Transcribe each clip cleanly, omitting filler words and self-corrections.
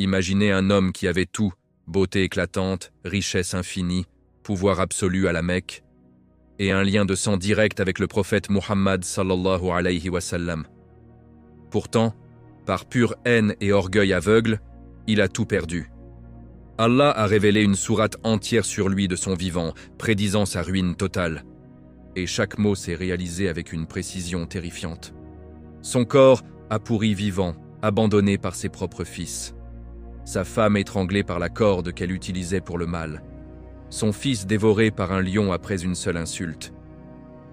Imaginez un homme qui avait tout, beauté éclatante, richesse infinie, pouvoir absolu à la Mecque, et un lien de sang direct avec le prophète Muhammad sallallahu alayhi wa sallam. Pourtant, par pure haine et orgueil aveugle, il a tout perdu. Allah a révélé une sourate entière sur lui de son vivant, prédisant sa ruine totale. Et chaque mot s'est réalisé avec une précision terrifiante. Son corps a pourri vivant, abandonné par ses propres fils. Sa femme étranglée par la corde qu'elle utilisait pour le mal. Son fils dévoré par un lion après une seule insulte.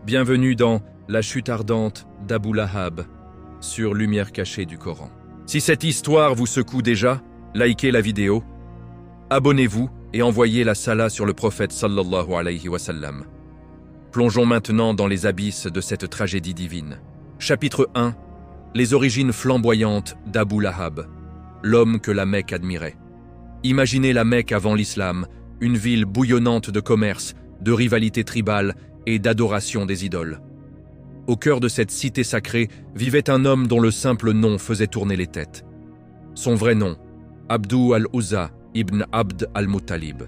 Bienvenue dans La chute ardente d'Abu Lahab, sur Lumière cachée du Coran. Si cette histoire vous secoue déjà, likez la vidéo, abonnez-vous et envoyez la salat sur le prophète sallallahu alayhi wa sallam. Plongeons maintenant dans les abysses de cette tragédie divine. Chapitre 1. Les origines flamboyantes d'Abu Lahab, l'homme que la Mecque admirait. Imaginez la Mecque avant l'islam, une ville bouillonnante de commerce, de rivalité tribale et d'adoration des idoles. Au cœur de cette cité sacrée vivait un homme dont le simple nom faisait tourner les têtes. Son vrai nom, Abdu al-Uzza ibn Abd al-Muttalib.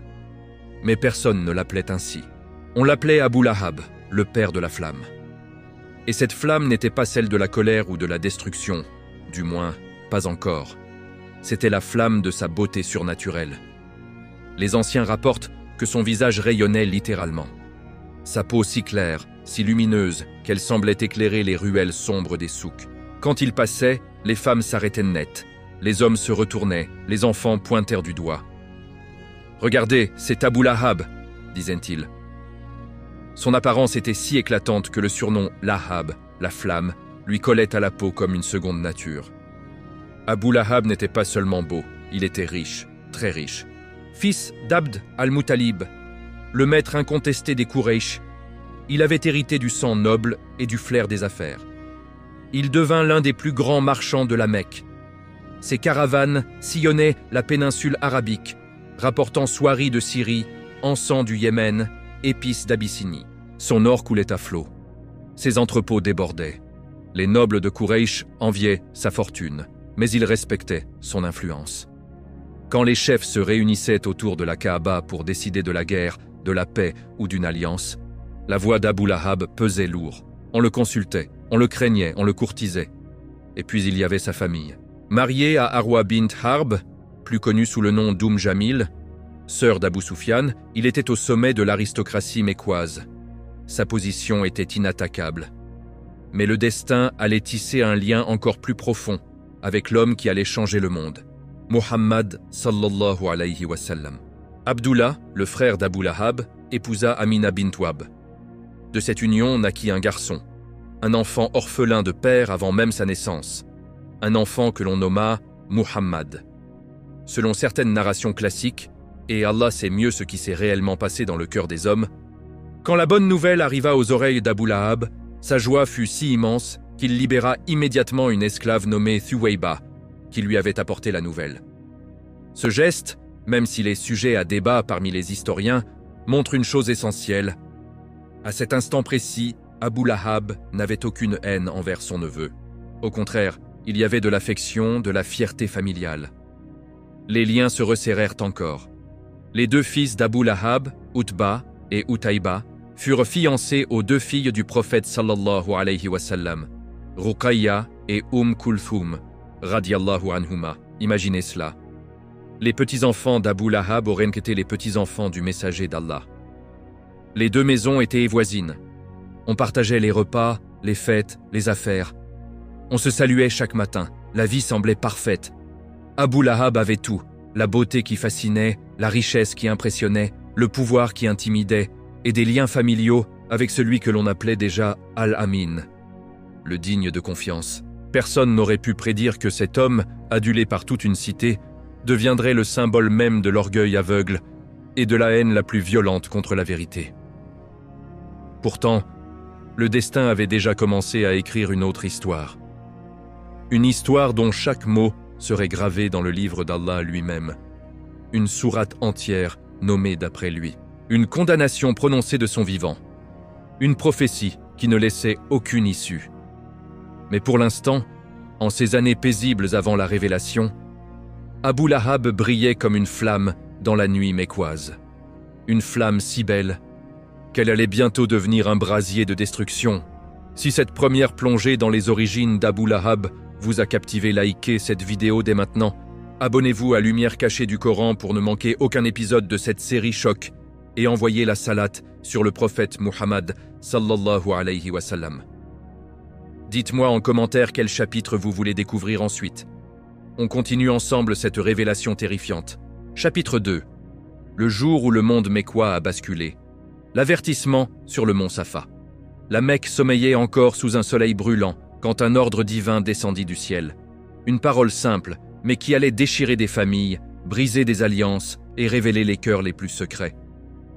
Mais personne ne l'appelait ainsi. On l'appelait Abu Lahab, le père de la flamme. Et cette flamme n'était pas celle de la colère ou de la destruction, du moins, pas encore. C'était la flamme de sa beauté surnaturelle. Les anciens rapportent que son visage rayonnait littéralement. Sa peau si claire, si lumineuse, qu'elle semblait éclairer les ruelles sombres des souks. Quand il passait, les femmes s'arrêtaient net, les hommes se retournaient, les enfants pointèrent du doigt. « Regardez, c'est Abu Lahab » disaient-ils. Son apparence était si éclatante que le surnom Lahab, la flamme, lui collait à la peau comme une seconde nature. Abu Lahab n'était pas seulement beau, il était riche, très riche. Fils d'Abd al-Muttalib, le maître incontesté des Quraysh, il avait hérité du sang noble et du flair des affaires. Il devint l'un des plus grands marchands de la Mecque. Ses caravanes sillonnaient la péninsule arabique, rapportant soieries de Syrie, encens du Yémen, épices d'Abyssinie. Son or coulait à flot. Ses entrepôts débordaient. Les nobles de Quraysh enviaient sa fortune, mais ils respectaient son influence. Quand les chefs se réunissaient autour de la Kaaba pour décider de la guerre, de la paix ou d'une alliance, la voix d'Abu Lahab pesait lourd. On le consultait, on le craignait, on le courtisait. Et puis il y avait sa famille. Marié à Arwa bint Harb, plus connue sous le nom Jamil, sœur d'Abu Sufyan, il était au sommet de l'aristocratie mécoise. Sa position était inattaquable. Mais le destin allait tisser un lien encore plus profond avec l'homme qui allait changer le monde. Muhammad sallallahu alayhi wa sallam. Abdullah, le frère d'Abu Lahab, épousa Amina bint Wahb. De cette union naquit un garçon, un enfant orphelin de père avant même sa naissance, un enfant que l'on nomma Muhammad. Selon certaines narrations classiques, et Allah sait mieux ce qui s'est réellement passé dans le cœur des hommes, quand la bonne nouvelle arriva aux oreilles d'Abu Lahab, sa joie fut si immense qu'il libéra immédiatement une esclave nommée Thuwayba, qui lui avait apporté la nouvelle. Ce geste, même s'il est sujet à débat parmi les historiens, montre une chose essentielle. À cet instant précis, Abu Lahab n'avait aucune haine envers son neveu. Au contraire, il y avait de l'affection, de la fierté familiale. Les liens se resserrèrent encore. Les deux fils d'Abu Lahab, Utba et Utaïba, furent fiancés aux deux filles du prophète sallallahu alayhi wa sallam, Ruqayya et Kulthum, radiyallahu anhuma. Imaginez cela. Les petits-enfants d'Abu Lahab auraient été les petits-enfants du messager d'Allah. Les deux maisons étaient voisines. On partageait les repas, les fêtes, les affaires. On se saluait chaque matin. La vie semblait parfaite. Abu Lahab avait tout. La beauté qui fascinait, la richesse qui impressionnait, le pouvoir qui intimidait, et des liens familiaux avec celui que l'on appelait déjà Al-Amin, le digne de confiance. Personne n'aurait pu prédire que cet homme, adulé par toute une cité, deviendrait le symbole même de l'orgueil aveugle et de la haine la plus violente contre la vérité. Pourtant, le destin avait déjà commencé à écrire une autre histoire. Une histoire dont chaque mot serait gravé dans le livre d'Allah lui-même. Une sourate entière nommée d'après lui. Une condamnation prononcée de son vivant. Une prophétie qui ne laissait aucune issue. Mais pour l'instant, en ces années paisibles avant la révélation, Abu Lahab brillait comme une flamme dans la nuit mécoise. Une flamme si belle qu'elle allait bientôt devenir un brasier de destruction. Si cette première plongée dans les origines d'Abu Lahab vous a captivé, likez cette vidéo dès maintenant. Abonnez-vous à Lumière cachée du Coran pour ne manquer aucun épisode de cette série choc et envoyez la salate sur le prophète Muhammad sallallahu alayhi wa sallam. Dites-moi en commentaire quel chapitre vous voulez découvrir ensuite. On continue ensemble cette révélation terrifiante. Chapitre 2. Le jour où le monde mécois a basculé. L'avertissement sur le mont Safa. La Mecque sommeillait encore sous un soleil brûlant quand un ordre divin descendit du ciel. Une parole simple, mais qui allait déchirer des familles, briser des alliances et révéler les cœurs les plus secrets.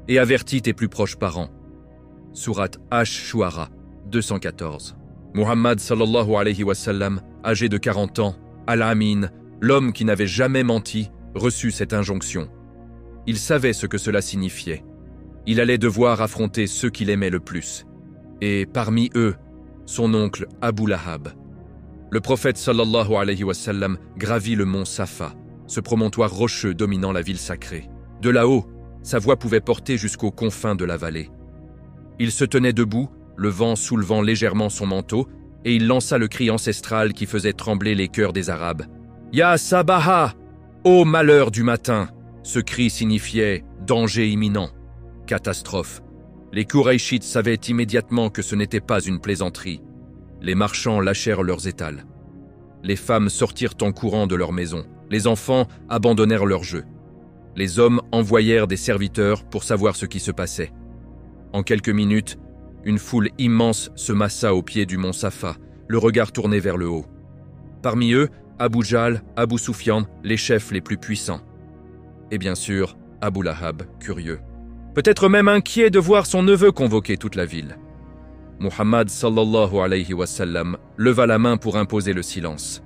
Et avertis tes plus proches parents. Sourate Ash-Shu'ara 214. Muhammad sallallahu alayhi wa sallam, âgé de 40 ans, Al-Amin, l'homme qui n'avait jamais menti, reçut cette injonction. Il savait ce que cela signifiait. Il allait devoir affronter ceux qu'il aimait le plus. Et parmi eux, son oncle Abu Lahab. Le prophète sallallahu alayhi wa sallam gravit le mont Safa, ce promontoire rocheux dominant la ville sacrée. De là-haut, sa voix pouvait porter jusqu'aux confins de la vallée. Il se tenait debout, le vent soulevant légèrement son manteau, et il lança le cri ancestral qui faisait trembler les cœurs des Arabes. « Ya Sabaha ! Ô malheur du matin !» Ce cri signifiait « danger imminent », catastrophe. Les Kouraïchites savaient immédiatement que ce n'était pas une plaisanterie. Les marchands lâchèrent leurs étals. Les femmes sortirent en courant de leurs maisons. Les enfants abandonnèrent leurs jeux. Les hommes envoyèrent des serviteurs pour savoir ce qui se passait. En quelques minutes, une foule immense se massa au pied du mont Safa, le regard tourné vers le haut. Parmi eux, Abu Jahl, Abu Sufyan, les chefs les plus puissants. Et bien sûr, Abu Lahab, curieux. Peut-être même inquiet de voir son neveu convoquer toute la ville. Muhammad sallallahu alayhi wa sallam leva la main pour imposer le silence.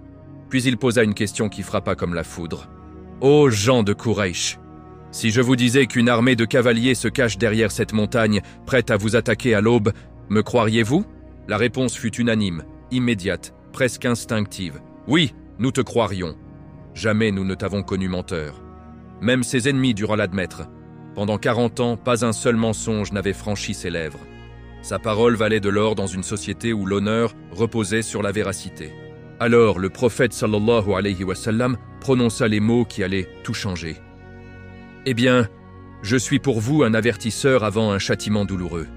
Puis il posa une question qui frappa comme la foudre. « Ô gens de Quraysh, si je vous disais qu'une armée de cavaliers se cache derrière cette montagne, prête à vous attaquer à l'aube, me croiriez-vous » La réponse fut unanime, immédiate, presque instinctive. « Oui, nous te croirions. Jamais nous ne t'avons connu menteur. » Même ses ennemis durent l'admettre. Pendant 40 ans, pas un seul mensonge n'avait franchi ses lèvres. Sa parole valait de l'or dans une société où l'honneur reposait sur la véracité. Alors le prophète sallallahu alayhi wa sallam prononça les mots qui allaient tout changer. « Eh bien, je suis pour vous un avertisseur avant un châtiment douloureux.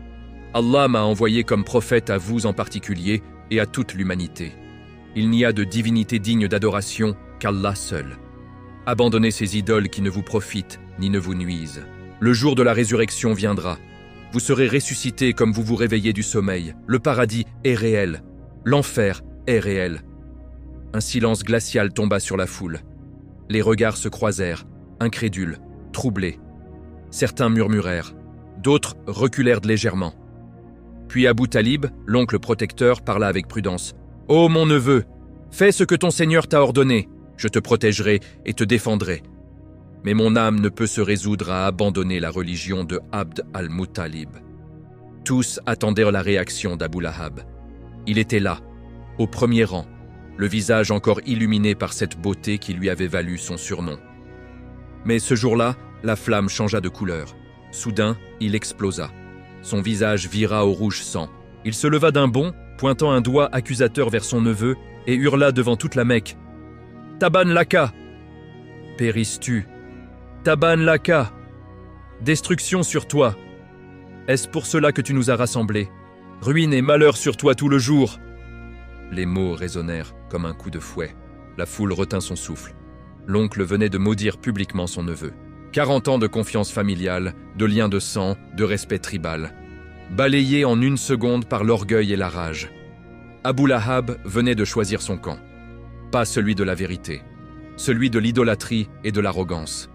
Allah m'a envoyé comme prophète à vous en particulier et à toute l'humanité. Il n'y a de divinité digne d'adoration qu'Allah seul. Abandonnez ces idoles qui ne vous profitent ni ne vous nuisent. Le jour de la résurrection viendra. Vous serez ressuscités comme vous vous réveillez du sommeil. Le paradis est réel. L'enfer est réel. » Un silence glacial tomba sur la foule. Les regards se croisèrent, incrédules, troublés. Certains murmurèrent, d'autres reculèrent légèrement. Puis Abu Talib, l'oncle protecteur, parla avec prudence. « Ô mon neveu, fais ce que ton Seigneur t'a ordonné. Je te protégerai et te défendrai. Mais mon âme ne peut se résoudre à abandonner la religion de Abd al-Muttalib. » Tous attendirent la réaction d'Abu Lahab. Il était là, au premier rang, le visage encore illuminé par cette beauté qui lui avait valu son surnom. Mais ce jour-là, la flamme changea de couleur. Soudain, il explosa. Son visage vira au rouge sang. Il se leva d'un bond, pointant un doigt accusateur vers son neveu, et hurla devant toute la Mecque. « Taban Laka ! Périsses-tu ? Taban Laka ! Destruction sur toi ! Est-ce pour cela que tu nous as rassemblés ? Ruine et malheur sur toi tout le jour !» Les mots résonnèrent comme un coup de fouet. La foule retint son souffle. L'oncle venait de maudire publiquement son neveu. 40 ans de confiance familiale, de liens de sang, de respect tribal. Balayés en une seconde par l'orgueil et la rage. Abu Lahab venait de choisir son camp. Pas celui de la vérité. Celui de l'idolâtrie et de l'arrogance.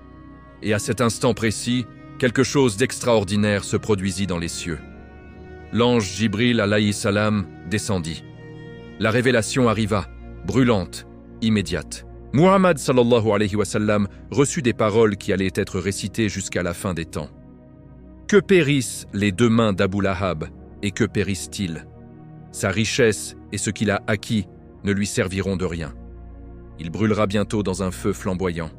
Et à cet instant précis, quelque chose d'extraordinaire se produisit dans les cieux. L'ange Jibril alayhi salam descendit. La révélation arriva, brûlante, immédiate. Muhammad sallallahu alayhi wa sallam reçut des paroles qui allaient être récitées jusqu'à la fin des temps. Que périssent les deux mains d'Abu Lahab, et que périssent-ils ? Sa richesse et ce qu'il a acquis ne lui serviront de rien. Il brûlera bientôt dans un feu flamboyant.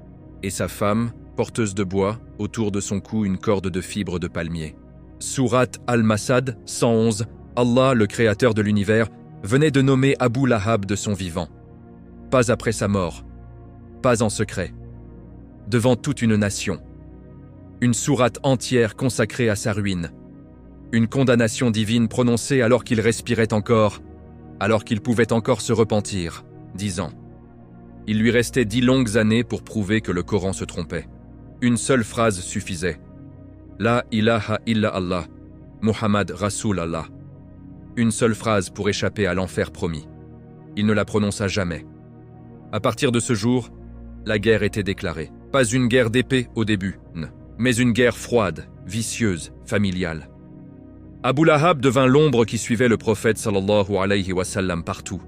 Et sa femme, porteuse de bois, autour de son cou une corde de fibres de palmier. Sourate Al-Masad 111. Allah, le créateur de l'univers, venait de nommer Abu Lahab de son vivant. Pas après sa mort, pas en secret, devant toute une nation. Une sourate entière consacrée à sa ruine. Une condamnation divine prononcée alors qu'il respirait encore, alors qu'il pouvait encore se repentir, 10 ans. Il lui restait 10 longues années pour prouver que le Coran se trompait. Une seule phrase suffisait. La ilaha illa Allah, Muhammad Rasul Allah. Une seule phrase pour échapper à l'enfer promis. Il ne la prononça jamais. À partir de ce jour, la guerre était déclarée. Pas une guerre d'épée au début, mais une guerre froide, vicieuse, familiale. Abu Lahab devint l'ombre qui suivait le prophète sallallahu alayhi wa sallam partout.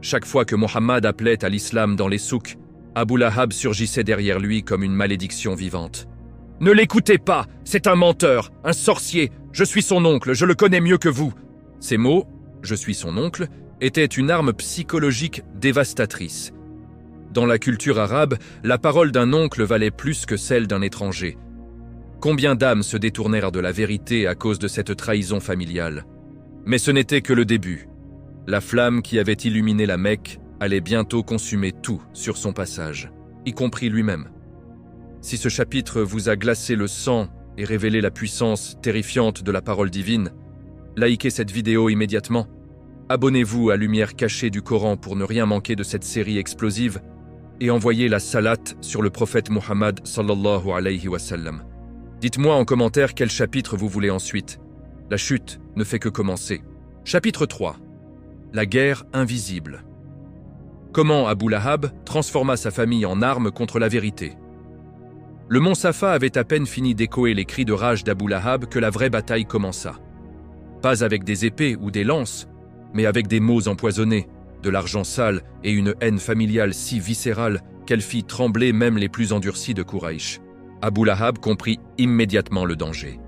Chaque fois que Mohammed appelait à l'islam dans les souks, Abu Lahab surgissait derrière lui comme une malédiction vivante. « Ne l'écoutez pas, c'est un menteur, un sorcier, je suis son oncle, je le connais mieux que vous !» Ces mots, « je suis son oncle », étaient une arme psychologique dévastatrice. Dans la culture arabe, la parole d'un oncle valait plus que celle d'un étranger. Combien d'âmes se détournèrent de la vérité à cause de cette trahison familiale? Mais ce n'était que le début. La flamme qui avait illuminé la Mecque allait bientôt consumer tout sur son passage, y compris lui-même. Si ce chapitre vous a glacé le sang et révélé la puissance terrifiante de la parole divine, likez cette vidéo immédiatement. Abonnez-vous à Lumière cachée du Coran pour ne rien manquer de cette série explosive et envoyez la salate sur le prophète Muhammad sallallahu alayhi wa sallam. Dites-moi en commentaire quel chapitre vous voulez ensuite. La chute ne fait que commencer. Chapitre 3. La guerre invisible. Comment Abu Lahab transforma sa famille en arme contre la vérité. Le mont Safa avait à peine fini d'échoer les cris de rage d'Abu Lahab que la vraie bataille commença. Pas avec des épées ou des lances, mais avec des mots empoisonnés, de l'argent sale et une haine familiale si viscérale qu'elle fit trembler même les plus endurcis de Quraïch. Abu Lahab comprit immédiatement le danger.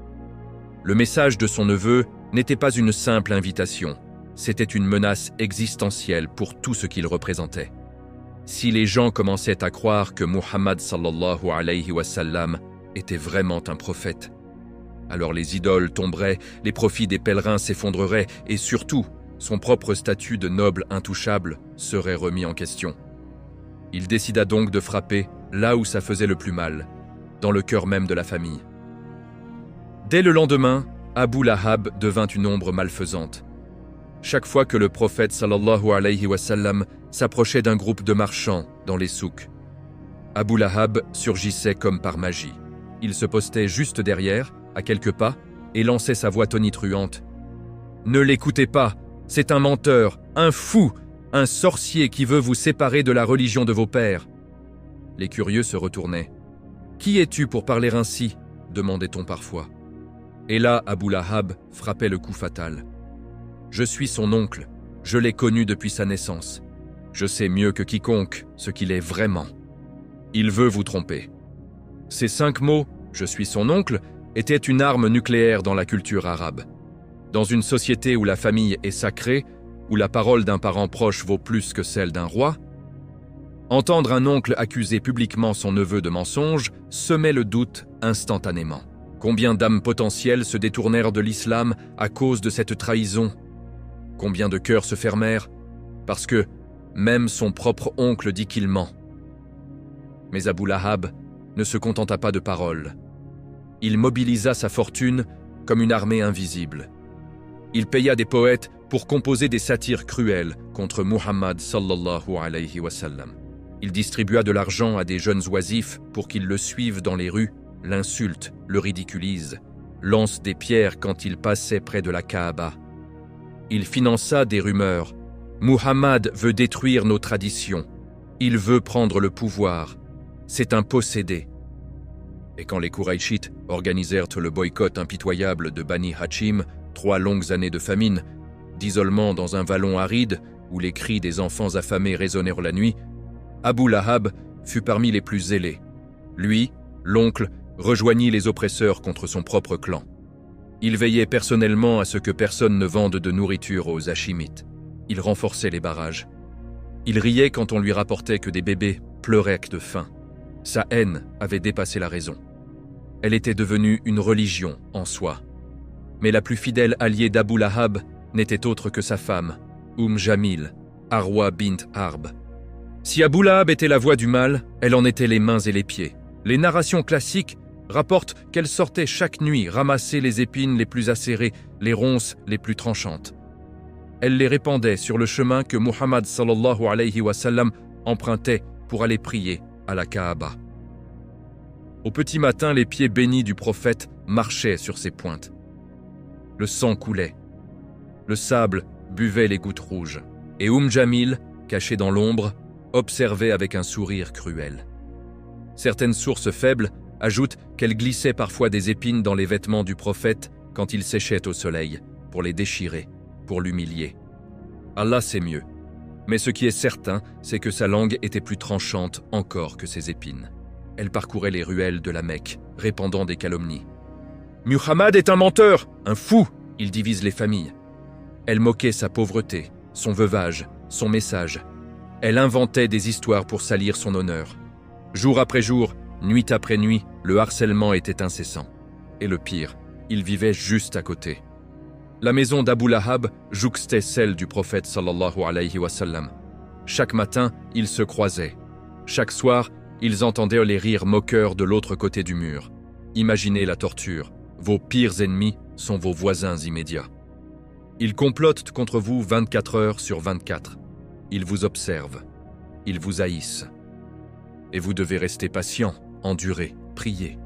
Le message de son neveu n'était pas une simple invitation, c'était une menace existentielle pour tout ce qu'il représentait. Si les gens commençaient à croire que Muhammad sallallahu alayhi wa sallam était vraiment un prophète, alors les idoles tomberaient, les profits des pèlerins s'effondreraient et surtout, son propre statut de noble intouchable serait remis en question. Il décida donc de frapper là où ça faisait le plus mal, dans le cœur même de la famille. Dès le lendemain, Abu Lahab devint une ombre malfaisante. Chaque fois que le prophète sallallahu alayhi wa sallam s'approchait d'un groupe de marchands dans les souks, Abu Lahab surgissait comme par magie. Il se postait juste derrière, à quelques pas, et lançait sa voix tonitruante. « Ne l'écoutez pas, c'est un menteur, un fou, un sorcier qui veut vous séparer de la religion de vos pères. » Les curieux se retournaient. « Qui es-tu pour parler ainsi ?» demandait-on parfois. Et là, Abu Lahab frappait le coup fatal. « Je suis son oncle, je l'ai connu depuis sa naissance. Je sais mieux que quiconque ce qu'il est vraiment. Il veut vous tromper. » Ces 5 mots, « je suis son oncle », étaient une arme nucléaire dans la culture arabe. Dans une société où la famille est sacrée, où la parole d'un parent proche vaut plus que celle d'un roi, entendre un oncle accuser publiquement son neveu de mensonge semait le doute instantanément. Combien d'âmes potentielles se détournèrent de l'islam à cause de cette trahison? Combien de cœurs se fermèrent parce que même son propre oncle dit qu'il ment? Mais Abu Lahab ne se contenta pas de paroles. Il mobilisa sa fortune comme une armée invisible. Il paya des poètes pour composer des satires cruelles contre Muhammad sallallahu alayhi wa sallam. Il distribua de l'argent à des jeunes oisifs pour qu'ils le suivent dans les rues, l'insultent, le ridiculisent, lancent des pierres quand il passait près de la Kaaba. Il finança des rumeurs. Muhammad veut détruire nos traditions. Il veut prendre le pouvoir. C'est un possédé. Et quand les Quraïchites organisèrent le boycott impitoyable de Bani Hachim, 3 longues années de famine, d'isolement dans un vallon aride où les cris des enfants affamés résonnèrent la nuit, Abu Lahab fut parmi les plus zélés. Lui, l'oncle, rejoignit les oppresseurs contre son propre clan. Il veillait personnellement à ce que personne ne vende de nourriture aux Hachimites. Il renforçait les barrages. Il riait quand on lui rapportait que des bébés pleuraient de faim. Sa haine avait dépassé la raison. Elle était devenue une religion en soi. Mais la plus fidèle alliée d'Abu Lahab n'était autre que sa femme, Jamil, Arwa bint Harb. Si Abu Lahab était la voix du mal, elle en était les mains et les pieds. Les narrations classiques rapportent qu'elle sortait chaque nuit ramasser les épines les plus acérées, les ronces les plus tranchantes. Elle les répandait sur le chemin que Muhammad sallallahu alayhi wa sallam empruntait pour aller prier à la Kaaba. Au petit matin, les pieds bénis du prophète marchaient sur ses pointes. Le sang coulait. Le sable buvait les gouttes rouges. Et Jamil, caché dans l'ombre, observait avec un sourire cruel. Certaines sources faibles ajoutent qu'elle glissait parfois des épines dans les vêtements du prophète quand il séchait au soleil, pour les déchirer, pour l'humilier. Allah sait mieux. Mais ce qui est certain, c'est que sa langue était plus tranchante encore que ses épines. Elle parcourait les ruelles de la Mecque, répandant des calomnies. « Muhammad est un menteur, un fou !» Il divise les familles. Elle moquait sa pauvreté, son veuvage, son message. Elle inventait des histoires pour salir son honneur. Jour après jour, nuit après nuit, le harcèlement était incessant. Et le pire, il vivait juste à côté. La maison d'Abu Lahab jouxtait celle du prophète sallallahu alayhi wa sallam. Chaque matin, ils se croisaient. Chaque soir, ils entendaient les rires moqueurs de l'autre côté du mur. Imaginez la torture. Vos pires ennemis sont vos voisins immédiats. Ils complotent contre vous 24 heures sur 24. Ils vous observent. Ils vous haïssent. Et vous devez rester patient, endurer, prier.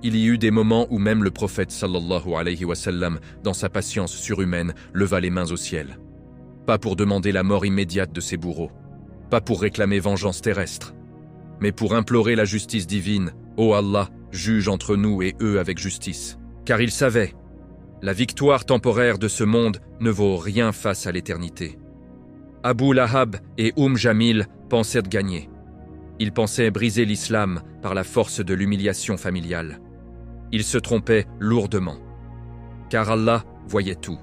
Il y eut des moments où même le prophète sallallahu alayhi wa sallam, dans sa patience surhumaine, leva les mains au ciel. Pas pour demander la mort immédiate de ses bourreaux, pas pour réclamer vengeance terrestre, mais pour implorer la justice divine. Ô Allah, juge entre nous et eux avec justice. Car il savait, la victoire temporaire de ce monde ne vaut rien face à l'éternité. Abu Lahab et Jamil pensaient gagner. Ils pensaient briser l'islam par la force de l'humiliation familiale. Ils se trompaient lourdement. Car Allah voyait tout.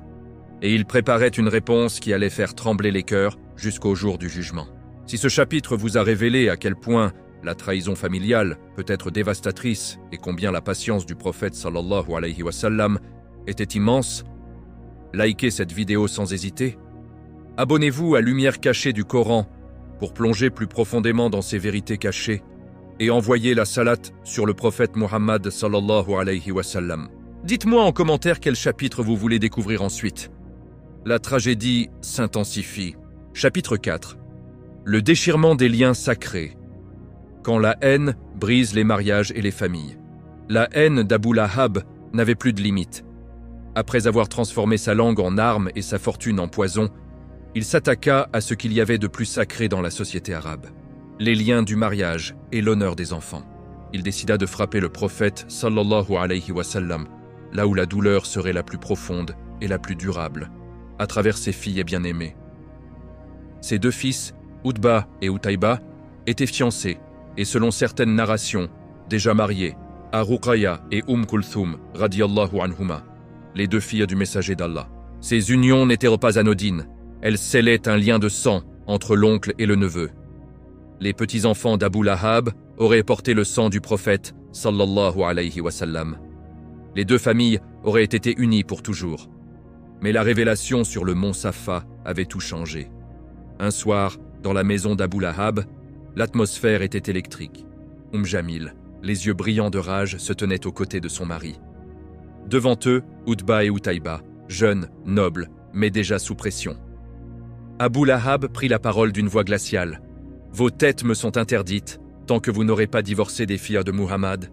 Et il préparait une réponse qui allait faire trembler les cœurs jusqu'au jour du jugement. Si ce chapitre vous a révélé à quel point la trahison familiale peut être dévastatrice et combien la patience du prophète sallallahu alayhi wa sallam était immense, likez cette vidéo sans hésiter. Abonnez-vous à Lumière cachée du Coran pour plonger plus profondément dans ces vérités cachées et envoyez la salate sur le prophète Muhammad sallallahu alayhi wa sallam. Dites-moi en commentaire quel chapitre vous voulez découvrir ensuite. La tragédie s'intensifie. Chapitre 4. Le déchirement des liens sacrés. Quand la haine brise les mariages et les familles. La haine d'Abu Lahab n'avait plus de limite. Après avoir transformé sa langue en arme et sa fortune en poison, il s'attaqua à ce qu'il y avait de plus sacré dans la société arabe. Les liens du mariage et l'honneur des enfants. Il décida de frapper le prophète sallallahu alayhi wa sallam, là où la douleur serait la plus profonde et la plus durable, à travers ses filles bien-aimées. Ses deux fils, Utba et Utaïba, étaient fiancés et selon certaines narrations, déjà mariés, à Ruqayya et Kulthum, radiyallahu anhuma, les deux filles du messager d'Allah. Ces unions n'étaient pas anodines, elles scellaient un lien de sang entre l'oncle et le neveu. Les petits-enfants d'Abu Lahab auraient porté le sang du prophète, sallallahu alayhi wa sallam. Les deux familles auraient été unies pour toujours. Mais la révélation sur le mont Safa avait tout changé. Un soir, dans la maison d'Abu Lahab, l'atmosphère était électrique. Jamil, les yeux brillants de rage, se tenait aux côtés de son mari. Devant eux, Utba et Utaïba, jeunes, nobles, mais déjà sous pression. Abu Lahab prit la parole d'une voix glaciale. « Vos têtes me sont interdites, tant que vous n'aurez pas divorcé des filles de Muhammad. »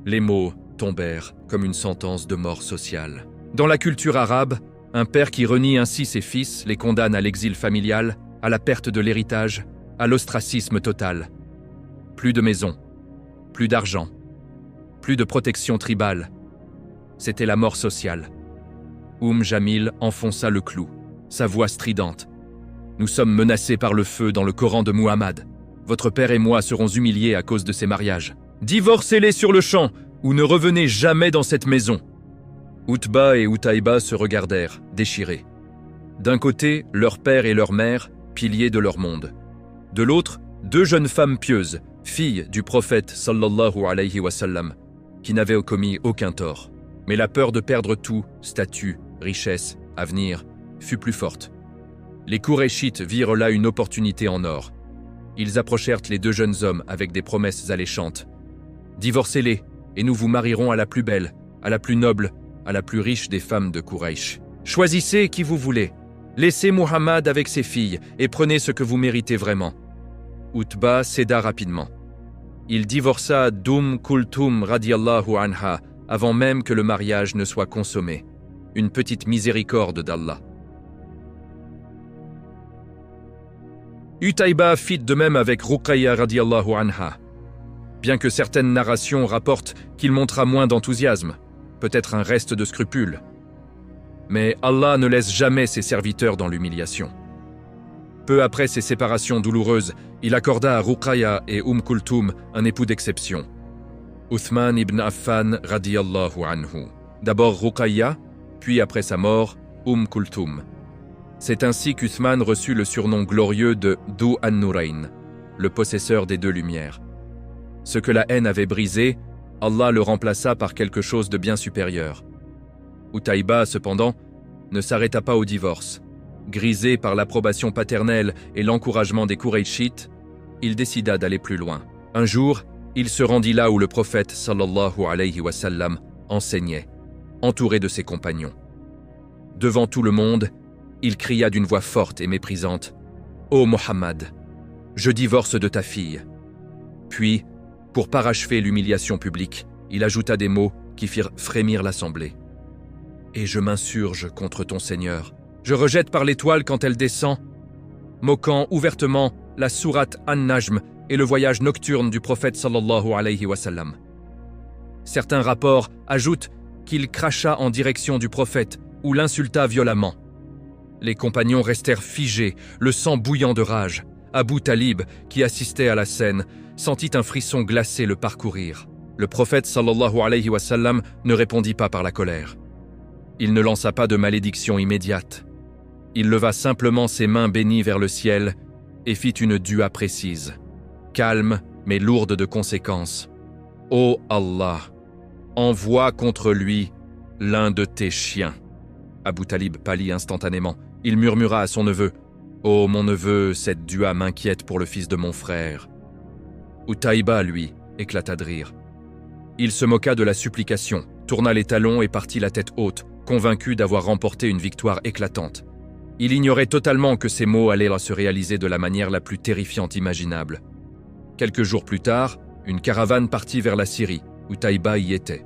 Les mots tombèrent comme une sentence de mort sociale. Dans la culture arabe, un père qui renie ainsi ses fils les condamne à l'exil familial, à la perte de l'héritage, à l'ostracisme total. Plus de maison, plus d'argent, plus de protection tribale. C'était la mort sociale. Jamil enfonça le clou, sa voix stridente. « Nous sommes menacés par le feu dans le Coran de Muhammad. Votre père et moi serons humiliés à cause de ces mariages. Divorcez-les sur le champ ou ne revenez jamais dans cette maison. » Utba et Utaïba se regardèrent, déchirés. D'un côté, leur père et leur mère, piliers de leur monde. De l'autre, 2 jeunes femmes pieuses, filles du prophète sallallahu alayhi wa sallam, qui n'avaient commis aucun tort. Mais la peur de perdre tout, statut, richesse, avenir, fut plus forte. Les Qurayshites virent là une opportunité en or. Ils approchèrent les 2 jeunes hommes avec des promesses alléchantes. « Divorcez-les, et nous vous marierons à la plus belle, à la plus noble, à la plus riche des femmes de Quraysh. Choisissez qui vous voulez. Laissez Muhammad avec ses filles et prenez ce que vous méritez vraiment. » Utba céda rapidement. Il divorça Kulthum radiallahu anha avant même que le mariage ne soit consommé. Une petite miséricorde d'Allah. Utayba fit de même avec Ruqayya radiallahu anha. Bien que certaines narrations rapportent qu'il montra moins d'enthousiasme, peut-être un reste de scrupules. Mais Allah ne laisse jamais ses serviteurs dans l'humiliation. Peu après ces séparations douloureuses, il accorda à Ruqayya et Kulthum un époux d'exception. Uthman ibn Affan radiyallahu anhu. D'abord Ruqayya, puis après sa mort, Kulthum. C'est ainsi qu'Uthman reçut le surnom glorieux de Dhu an-Nurayn, le possesseur des 2 lumières. Ce que la haine avait brisé, Allah le remplaça par quelque chose de bien supérieur. Utayba, cependant, ne s'arrêta pas au divorce. Grisé par l'approbation paternelle et l'encouragement des Qurayshites, il décida d'aller plus loin. Un jour, il se rendit là où le prophète sallallahu alayhi wa sallam enseignait, entouré de ses compagnons. Devant tout le monde, il cria d'une voix forte et méprisante « Ô Mohammed, je divorce de ta fille. » Puis, pour parachever l'humiliation publique, il ajouta des mots qui firent frémir l'assemblée. « Et je m'insurge contre ton Seigneur. Je rejette par l'étoile quand elle descend, moquant ouvertement la sourate An-Najm et le voyage nocturne du prophète sallallahu alayhi wa sallam. » Certains rapports ajoutent qu'il cracha en direction du prophète ou l'insulta violemment. Les compagnons restèrent figés, le sang bouillant de rage. Abu Talib, qui assistait à la scène, sentit un frisson glacé le parcourir. Le prophète sallallahu alayhi wa sallam ne répondit pas par la colère. Il ne lança pas de malédiction immédiate. Il leva simplement ses mains bénies vers le ciel et fit une dua précise, calme mais lourde de conséquences. « Ô Allah, envoie contre lui l'un de tes chiens. » Abu Talib pâlit instantanément. Il murmura à son neveu, « Ô mon neveu, cette dua m'inquiète pour le fils de mon frère. » Utayba, lui, éclata de rire. Il se moqua de la supplication, tourna les talons et partit la tête haute, convaincu d'avoir remporté une victoire éclatante. Il ignorait totalement que ces mots allaient se réaliser de la manière la plus terrifiante imaginable. Quelques jours plus tard, une caravane partit vers la Syrie, où Utayba y était.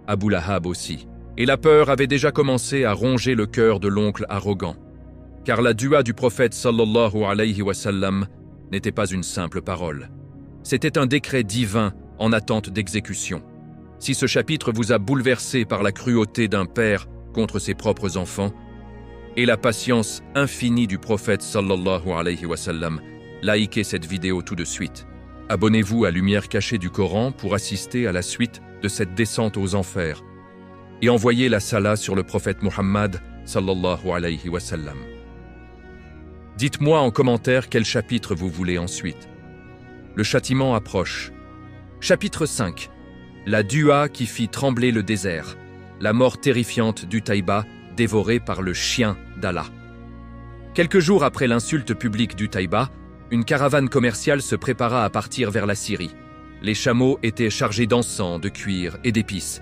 Abu Lahab aussi. Et la peur avait déjà commencé à ronger le cœur de l'oncle arrogant. Car la dua du prophète sallallahu alayhi wa sallam n'était pas une simple parole. C'était un décret divin en attente d'exécution. Si ce chapitre vous a bouleversé par la cruauté d'un père contre ses propres enfants, et la patience infinie du prophète sallallahu alayhi wa sallam, likez cette vidéo tout de suite. Abonnez-vous à Lumière cachée du Coran pour assister à la suite de cette descente aux enfers et envoyez la salat sur le prophète Muhammad sallallahu alayhi wa sallam. Dites-moi en commentaire quel chapitre vous voulez ensuite. Le châtiment approche. Chapitre 5. La dua qui fit trembler le désert. La mort terrifiante d'Utayba dévoré par le chien d'Allah. Quelques jours après l'insulte publique d'Utayba, une caravane commerciale se prépara à partir vers la Syrie. Les chameaux étaient chargés d'encens, de cuir et d'épices.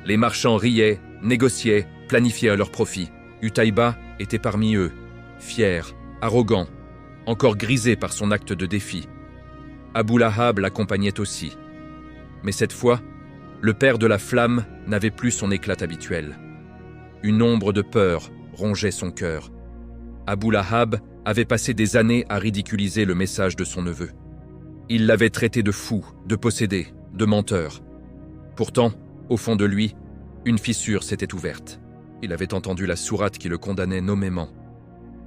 Les marchands riaient, négociaient, planifiaient à leur profit. Utayba était parmi eux, fier, arrogant, encore grisé par son acte de défi. Abu Lahab l'accompagnait aussi. Mais cette fois, le père de la flamme n'avait plus son éclat habituel. Une ombre de peur rongeait son cœur. Abu Lahab avait passé des années à ridiculiser le message de son neveu. Il l'avait traité de fou, de possédé, de menteur. Pourtant, au fond de lui, une fissure s'était ouverte. Il avait entendu la sourate qui le condamnait nommément.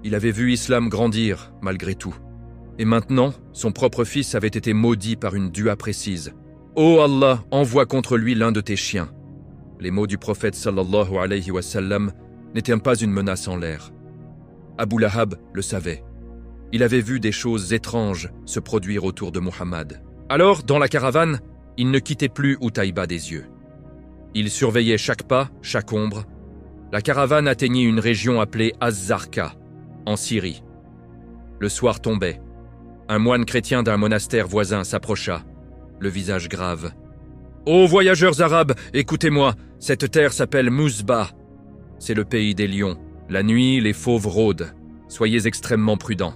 Il avait vu Islam grandir, malgré tout. Et maintenant, son propre fils avait été maudit par une dua précise. « Ô Allah, envoie contre lui l'un de tes chiens. » Les mots du prophète sallallahu alayhi wa sallam n'étaient pas une menace en l'air. Abu Lahab le savait. Il avait vu des choses étranges se produire autour de Muhammad. Alors, dans la caravane, il ne quittait plus Utaïba des yeux. Il surveillait chaque pas, chaque ombre. La caravane atteignit une région appelée Az-Zarqa, en Syrie. Le soir tombait. Un moine chrétien d'un monastère voisin s'approcha, le visage grave. « Ô voyageurs arabes, écoutez-moi, cette terre s'appelle Mouzba. C'est le pays des lions. La nuit, les fauves rôdent. Soyez extrêmement prudents. »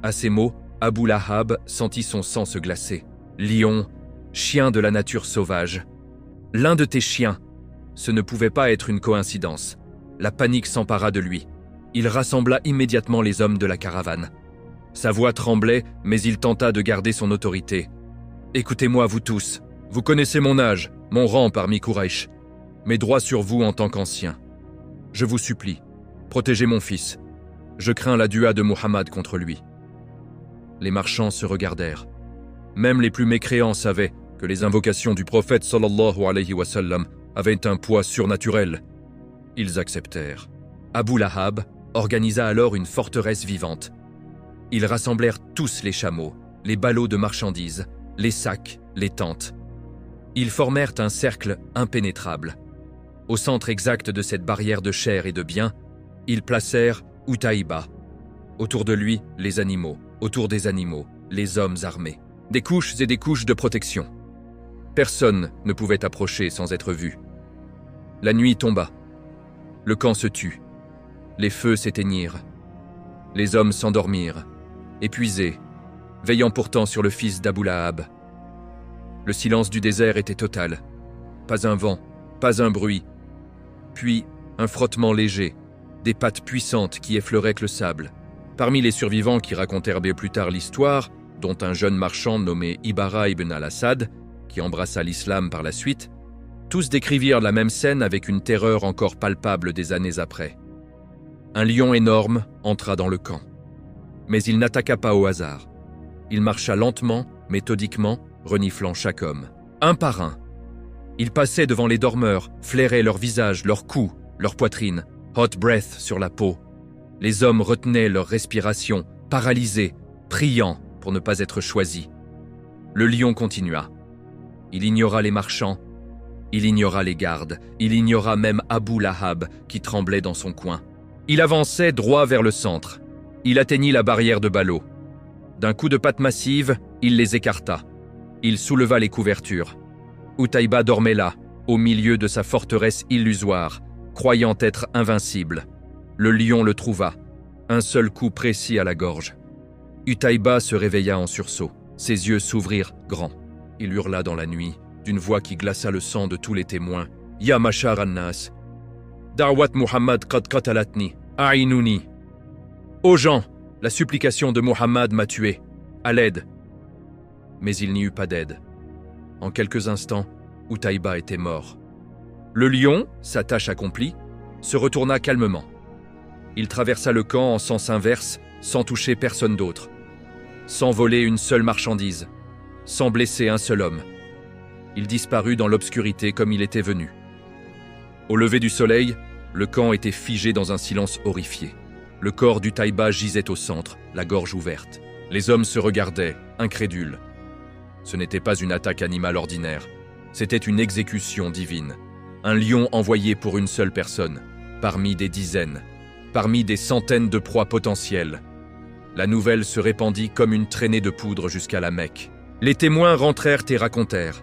À ces mots, Abu Lahab sentit son sang se glacer. « Lion, chien de la nature sauvage. L'un de tes chiens. » Ce ne pouvait pas être une coïncidence. La panique s'empara de lui. Il rassembla immédiatement les hommes de la caravane. Sa voix tremblait, mais il tenta de garder son autorité. « Écoutez-moi, vous tous. Vous connaissez mon âge, mon rang parmi Quraysh, mes droits sur vous en tant qu'ancien. Je vous supplie, protégez mon fils. Je crains la dua de Muhammad contre lui. » Les marchands se regardèrent. Même les plus mécréants savaient que les invocations du prophète sallallahu alayhi wa sallam avaient un poids surnaturel. Ils acceptèrent. Abu Lahab organisa alors une forteresse vivante. Ils rassemblèrent tous les chameaux, les ballots de marchandises, les sacs, les tentes. Ils formèrent un cercle impénétrable. Au centre exact de cette barrière de chair et de biens, ils placèrent Utaïba. Autour de lui, les animaux. Autour des animaux, les hommes armés. Des couches et des couches de protection. Personne ne pouvait approcher sans être vu. La nuit tomba. Le camp se tut. Les feux s'éteignirent. Les hommes s'endormirent, épuisés, veillant pourtant sur le fils d'Abu Lahab. Le silence du désert était total. Pas un vent, pas un bruit. Puis, un frottement léger, des pattes puissantes qui effleuraient le sable. Parmi les survivants qui racontèrent bien plus tard l'histoire, dont un jeune marchand nommé Ibara ibn al-Assad, qui embrassa l'islam par la suite, tous décrivirent la même scène avec une terreur encore palpable des années après. Un lion énorme entra dans le camp. Mais il n'attaqua pas au hasard. Il marcha lentement, méthodiquement, reniflant chaque homme, un par un. Il passait devant les dormeurs, flairait leur visage, leur cou, leur poitrine, hot breath sur la peau. Les hommes retenaient leur respiration, paralysés, priant pour ne pas être choisis. Le lion continua. Il ignora les marchands, il ignora les gardes, il ignora même Abu Lahab qui tremblait dans son coin. Il avançait droit vers le centre. Il atteignit la barrière de ballots. D'un coup de patte massive, il les écarta. Il souleva les couvertures. Utaïba dormait là, au milieu de sa forteresse illusoire, croyant être invincible. Le lion le trouva, un seul coup précis à la gorge. Utaïba se réveilla en sursaut. Ses yeux s'ouvrirent grands. Il hurla dans la nuit, d'une voix qui glaça le sang de tous les témoins. « Ya mashar an-nas, da'wat Muhammad qad qatalatni, a'inouni. » Ô gens, la supplication de Muhammad m'a tué. À l'aide. Mais il n'y eut pas d'aide. En quelques instants, Utaïba était mort. Le lion, sa tâche accomplie, se retourna calmement. Il traversa le camp en sens inverse, sans toucher personne d'autre, sans voler une seule marchandise, sans blesser un seul homme. Il disparut dans l'obscurité comme il était venu. Au lever du soleil, le camp était figé dans un silence horrifié. Le corps d'Utaïba gisait au centre, la gorge ouverte. Les hommes se regardaient, incrédules. Ce n'était pas une attaque animale ordinaire, c'était une exécution divine. Un lion envoyé pour une seule personne, parmi des dizaines, parmi des centaines de proies potentielles. La nouvelle se répandit comme une traînée de poudre jusqu'à la Mecque. Les témoins rentrèrent et racontèrent.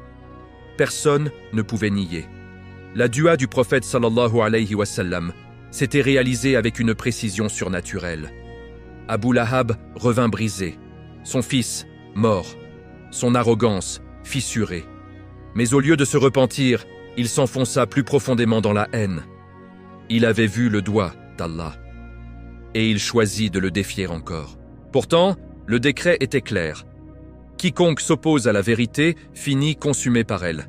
Personne ne pouvait nier. La dua du prophète sallallahu alayhi wa sallam s'était réalisée avec une précision surnaturelle. Abu Lahab revint brisé, son fils mort, son arrogance fissurée. Mais au lieu de se repentir, il s'enfonça plus profondément dans la haine. Il avait vu le doigt d'Allah, et il choisit de le défier encore. Pourtant, le décret était clair. Quiconque s'oppose à la vérité finit consumé par elle.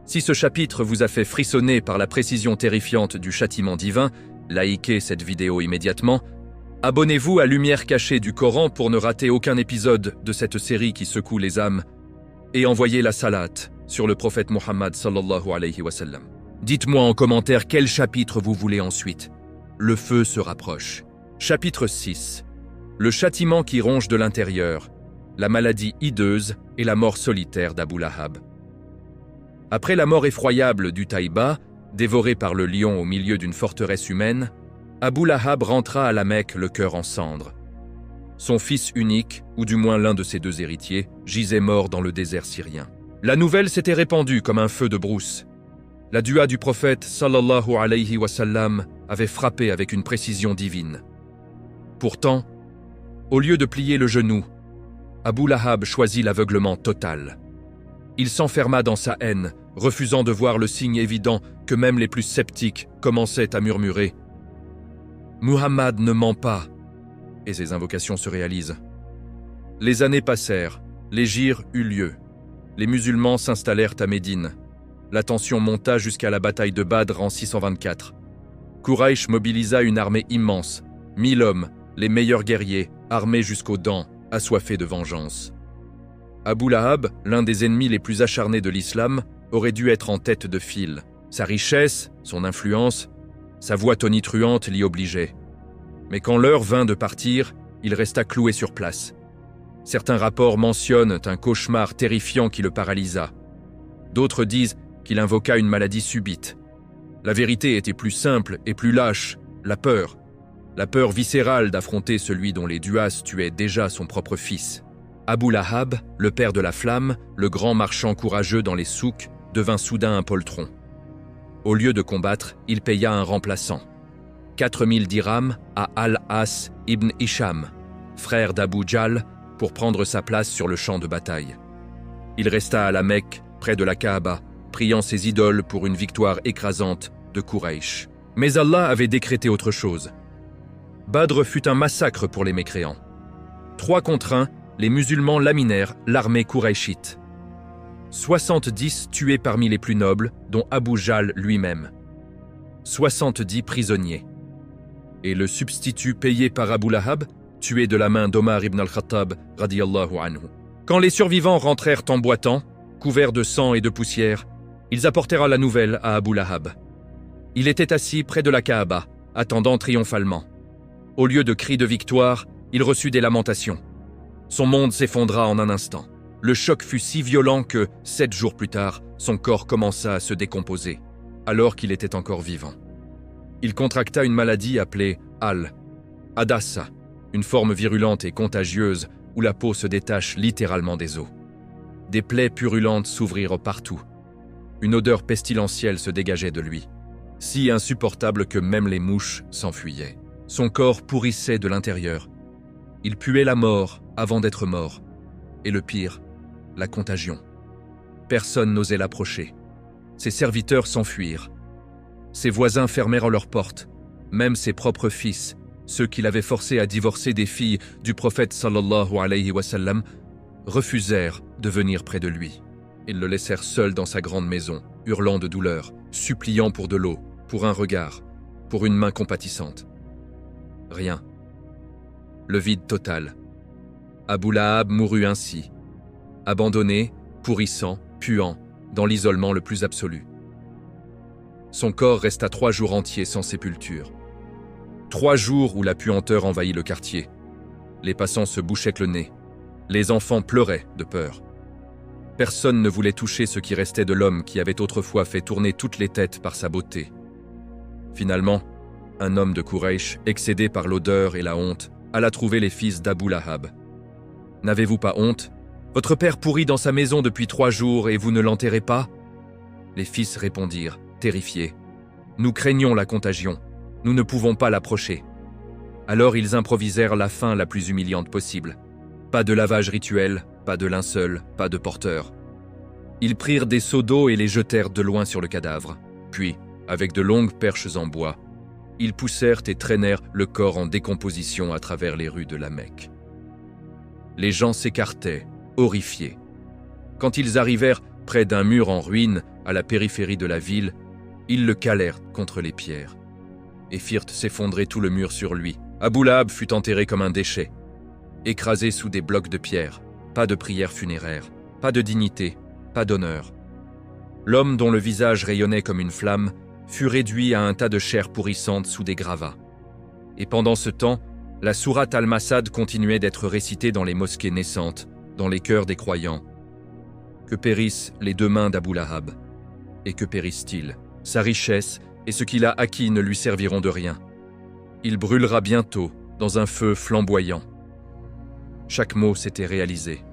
Si ce chapitre vous a fait frissonner par la précision terrifiante du châtiment divin, likez cette vidéo immédiatement. Abonnez-vous à Lumière cachée du Coran pour ne rater aucun épisode de cette série qui secoue les âmes. Et envoyez la salate sur le prophète Muhammad sallallahu alayhi wa sallam. Dites-moi en commentaire quel chapitre vous voulez ensuite. Le feu se rapproche. Chapitre 6. le châtiment qui ronge de l'intérieur, la maladie hideuse et la mort solitaire d'Abu Lahab. Après la mort effroyable du Taïba, dévoré par le lion au milieu d'une forteresse humaine, Abu Lahab rentra à la Mecque le cœur en cendres. Son fils unique, ou du moins l'un de ses deux héritiers, gisait mort dans le désert syrien. La nouvelle s'était répandue comme un feu de brousse. La dua du prophète sallallahu alayhi wa sallam avait frappé avec une précision divine. Pourtant, au lieu de plier le genou, Abu Lahab choisit l'aveuglement total. Il s'enferma dans sa haine, refusant de voir le signe évident que même les plus sceptiques commençaient à murmurer « Muhammad ne ment pas !» et ses invocations se réalisent. Les années passèrent, l'hégire eut lieu. Les musulmans s'installèrent à Médine. La tension monta jusqu'à la bataille de Badr en 624. Quraïsh mobilisa une armée immense, 1000 hommes, les meilleurs guerriers, armés jusqu'aux dents, assoiffés de vengeance. Abu Lahab, l'un des ennemis les plus acharnés de l'islam, aurait dû être en tête de file. Sa richesse, son influence, sa voix tonitruante l'y obligeaient. Mais quand l'heure vint de partir, il resta cloué sur place. Certains rapports mentionnent un cauchemar terrifiant qui le paralysa. D'autres disent qu'il invoqua une maladie subite. La vérité était plus simple et plus lâche, la peur. La peur viscérale d'affronter celui dont les Duas tuaient déjà son propre fils. Abu Lahab, le père de la flamme, le grand marchand courageux dans les souks, devint soudain un poltron. Au lieu de combattre, il paya un remplaçant. 4000 dirhams à Al-As ibn Hisham, frère d'Abu Jahl, pour prendre sa place sur le champ de bataille. Il resta à la Mecque, près de la Kaaba, priant ses idoles pour une victoire écrasante de Quraïsh. Mais Allah avait décrété autre chose. Badr fut un massacre pour les mécréants. 3 contre 1, les musulmans laminèrent l'armée quraïchite. 70 tués parmi les plus nobles, dont Abu Jahl lui-même. 70 prisonniers. Et le substitut payé par Abu Lahab, tué de la main d'Omar ibn al-Khattab, radiyallahu anhu. Quand les survivants rentrèrent en boitant, couverts de sang et de poussière, ils apportèrent la nouvelle à Abu Lahab. Il était assis près de la Kaaba, attendant triomphalement. Au lieu de cris de victoire, il reçut des lamentations. Son monde s'effondra en un instant. Le choc fut si violent que, 7 jours plus tard, son corps commença à se décomposer, alors qu'il était encore vivant. Il contracta une maladie appelée Al-Hadassa, une forme virulente et contagieuse où la peau se détache littéralement des os. Des plaies purulentes s'ouvrirent partout. Une odeur pestilentielle se dégageait de lui, si insupportable que même les mouches s'enfuyaient. Son corps pourrissait de l'intérieur. Il puait la mort avant d'être mort. Et le pire, la contagion. Personne n'osait l'approcher. Ses serviteurs s'enfuirent. Ses voisins fermèrent leurs portes. Même ses propres fils, ceux qui l'avaient forcé à divorcer des filles du prophète sallallahu alayhi wa sallam, refusèrent de venir près de lui. Ils le laissèrent seul dans sa grande maison, hurlant de douleur, suppliant pour de l'eau, pour un regard, pour une main compatissante. Rien. Le vide total. Abu Lahab mourut ainsi, abandonné, pourrissant, puant, dans l'isolement le plus absolu. Son corps resta 3 jours entiers sans sépulture. 3 jours où la puanteur envahit le quartier. Les passants se bouchaient le nez. Les enfants pleuraient de peur. Personne ne voulait toucher ce qui restait de l'homme qui avait autrefois fait tourner toutes les têtes par sa beauté. Finalement, un homme de Quraysh, excédé par l'odeur et la honte, alla trouver les fils d'Abu Lahab. « N'avez-vous pas honte? Votre père pourrit dans sa maison depuis 3 jours et vous ne l'enterrez pas ?» Les fils répondirent, terrifiés. « Nous craignons la contagion. Nous ne pouvons pas l'approcher. » Alors ils improvisèrent la fin la plus humiliante possible. Pas de lavage rituel, pas de linceul, pas de porteur. Ils prirent des seaux d'eau et les jetèrent de loin sur le cadavre. Puis, avec de longues perches en bois, ils poussèrent et traînèrent le corps en décomposition à travers les rues de la Mecque. Les gens s'écartaient, horrifiés. Quand ils arrivèrent près d'un mur en ruine, à la périphérie de la ville, ils le calèrent contre les pierres et firent s'effondrer tout le mur sur lui. Abu Lahab fut enterré comme un déchet, écrasé sous des blocs de pierre. Pas de prière funéraire, pas de dignité, pas d'honneur. L'homme dont le visage rayonnait comme une flamme fut réduit à un tas de chair pourrissante sous des gravats. Et pendant ce temps, La sourate Al-Masad continuait d'être récitée dans les mosquées naissantes, dans les cœurs des croyants. Que périssent les deux mains d'Abu Lahab. Et que périsse-t-il? Sa richesse et ce qu'il a acquis ne lui serviront de rien. Il brûlera bientôt dans un feu flamboyant. Chaque mot s'était réalisé.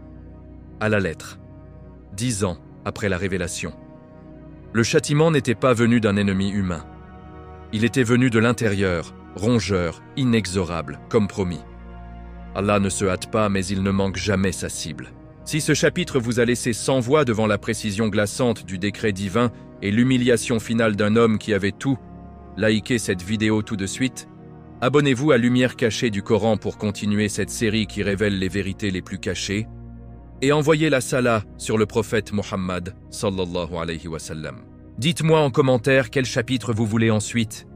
À la lettre. 10 ans après la révélation. Le châtiment n'était pas venu d'un ennemi humain. Il était venu de l'intérieur, rongeur, inexorable, comme promis. Allah ne se hâte pas, mais il ne manque jamais sa cible. Si ce chapitre vous a laissé sans voix devant la précision glaçante du décret divin et l'humiliation finale d'un homme qui avait tout, likez cette vidéo tout de suite. Abonnez-vous à Lumière cachée du Coran pour continuer cette série qui révèle les vérités les plus cachées. Et envoyez la salat sur le prophète Muhammad sallallahu alayhi wa sallam. Dites-moi en commentaire quel chapitre vous voulez ensuite.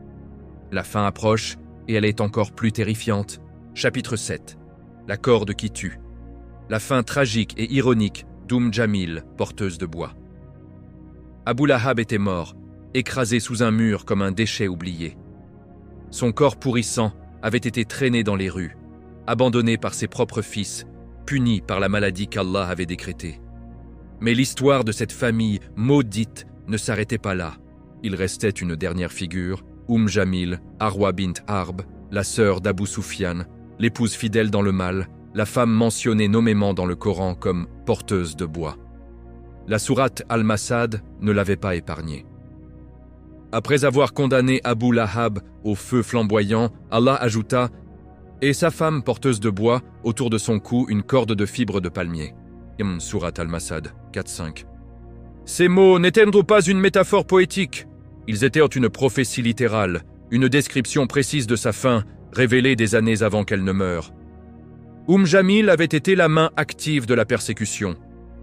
La fin approche et elle est encore plus terrifiante. Chapitre 7. La corde qui tue. La fin tragique et ironique Jamil, porteuse de bois. Abu Lahab était mort, écrasé sous un mur comme un déchet oublié. Son corps pourrissant avait été traîné dans les rues, abandonné par ses propres fils, puni par la maladie qu'Allah avait décrétée. Mais l'histoire de cette famille maudite ne s'arrêtait pas là. Il restait une dernière figure, Jamil, Arwa bint Harb, la sœur d'Abu Sufyan, l'épouse fidèle dans le mal, la femme mentionnée nommément dans le Coran comme porteuse de bois. La sourate Al-Masad ne l'avait pas épargnée. Après avoir condamné Abu Lahab au feu flamboyant, Allah ajouta « Et sa femme porteuse de bois, autour de son cou une corde de fibres de palmier. » Sourate Al-Masad 4-5. Ces mots n'étaient pas une métaphore poétique. Ils étaient une prophétie littérale, une description précise de sa fin, révélée des années avant qu'elle ne meure. Jamil avait été la main active de la persécution.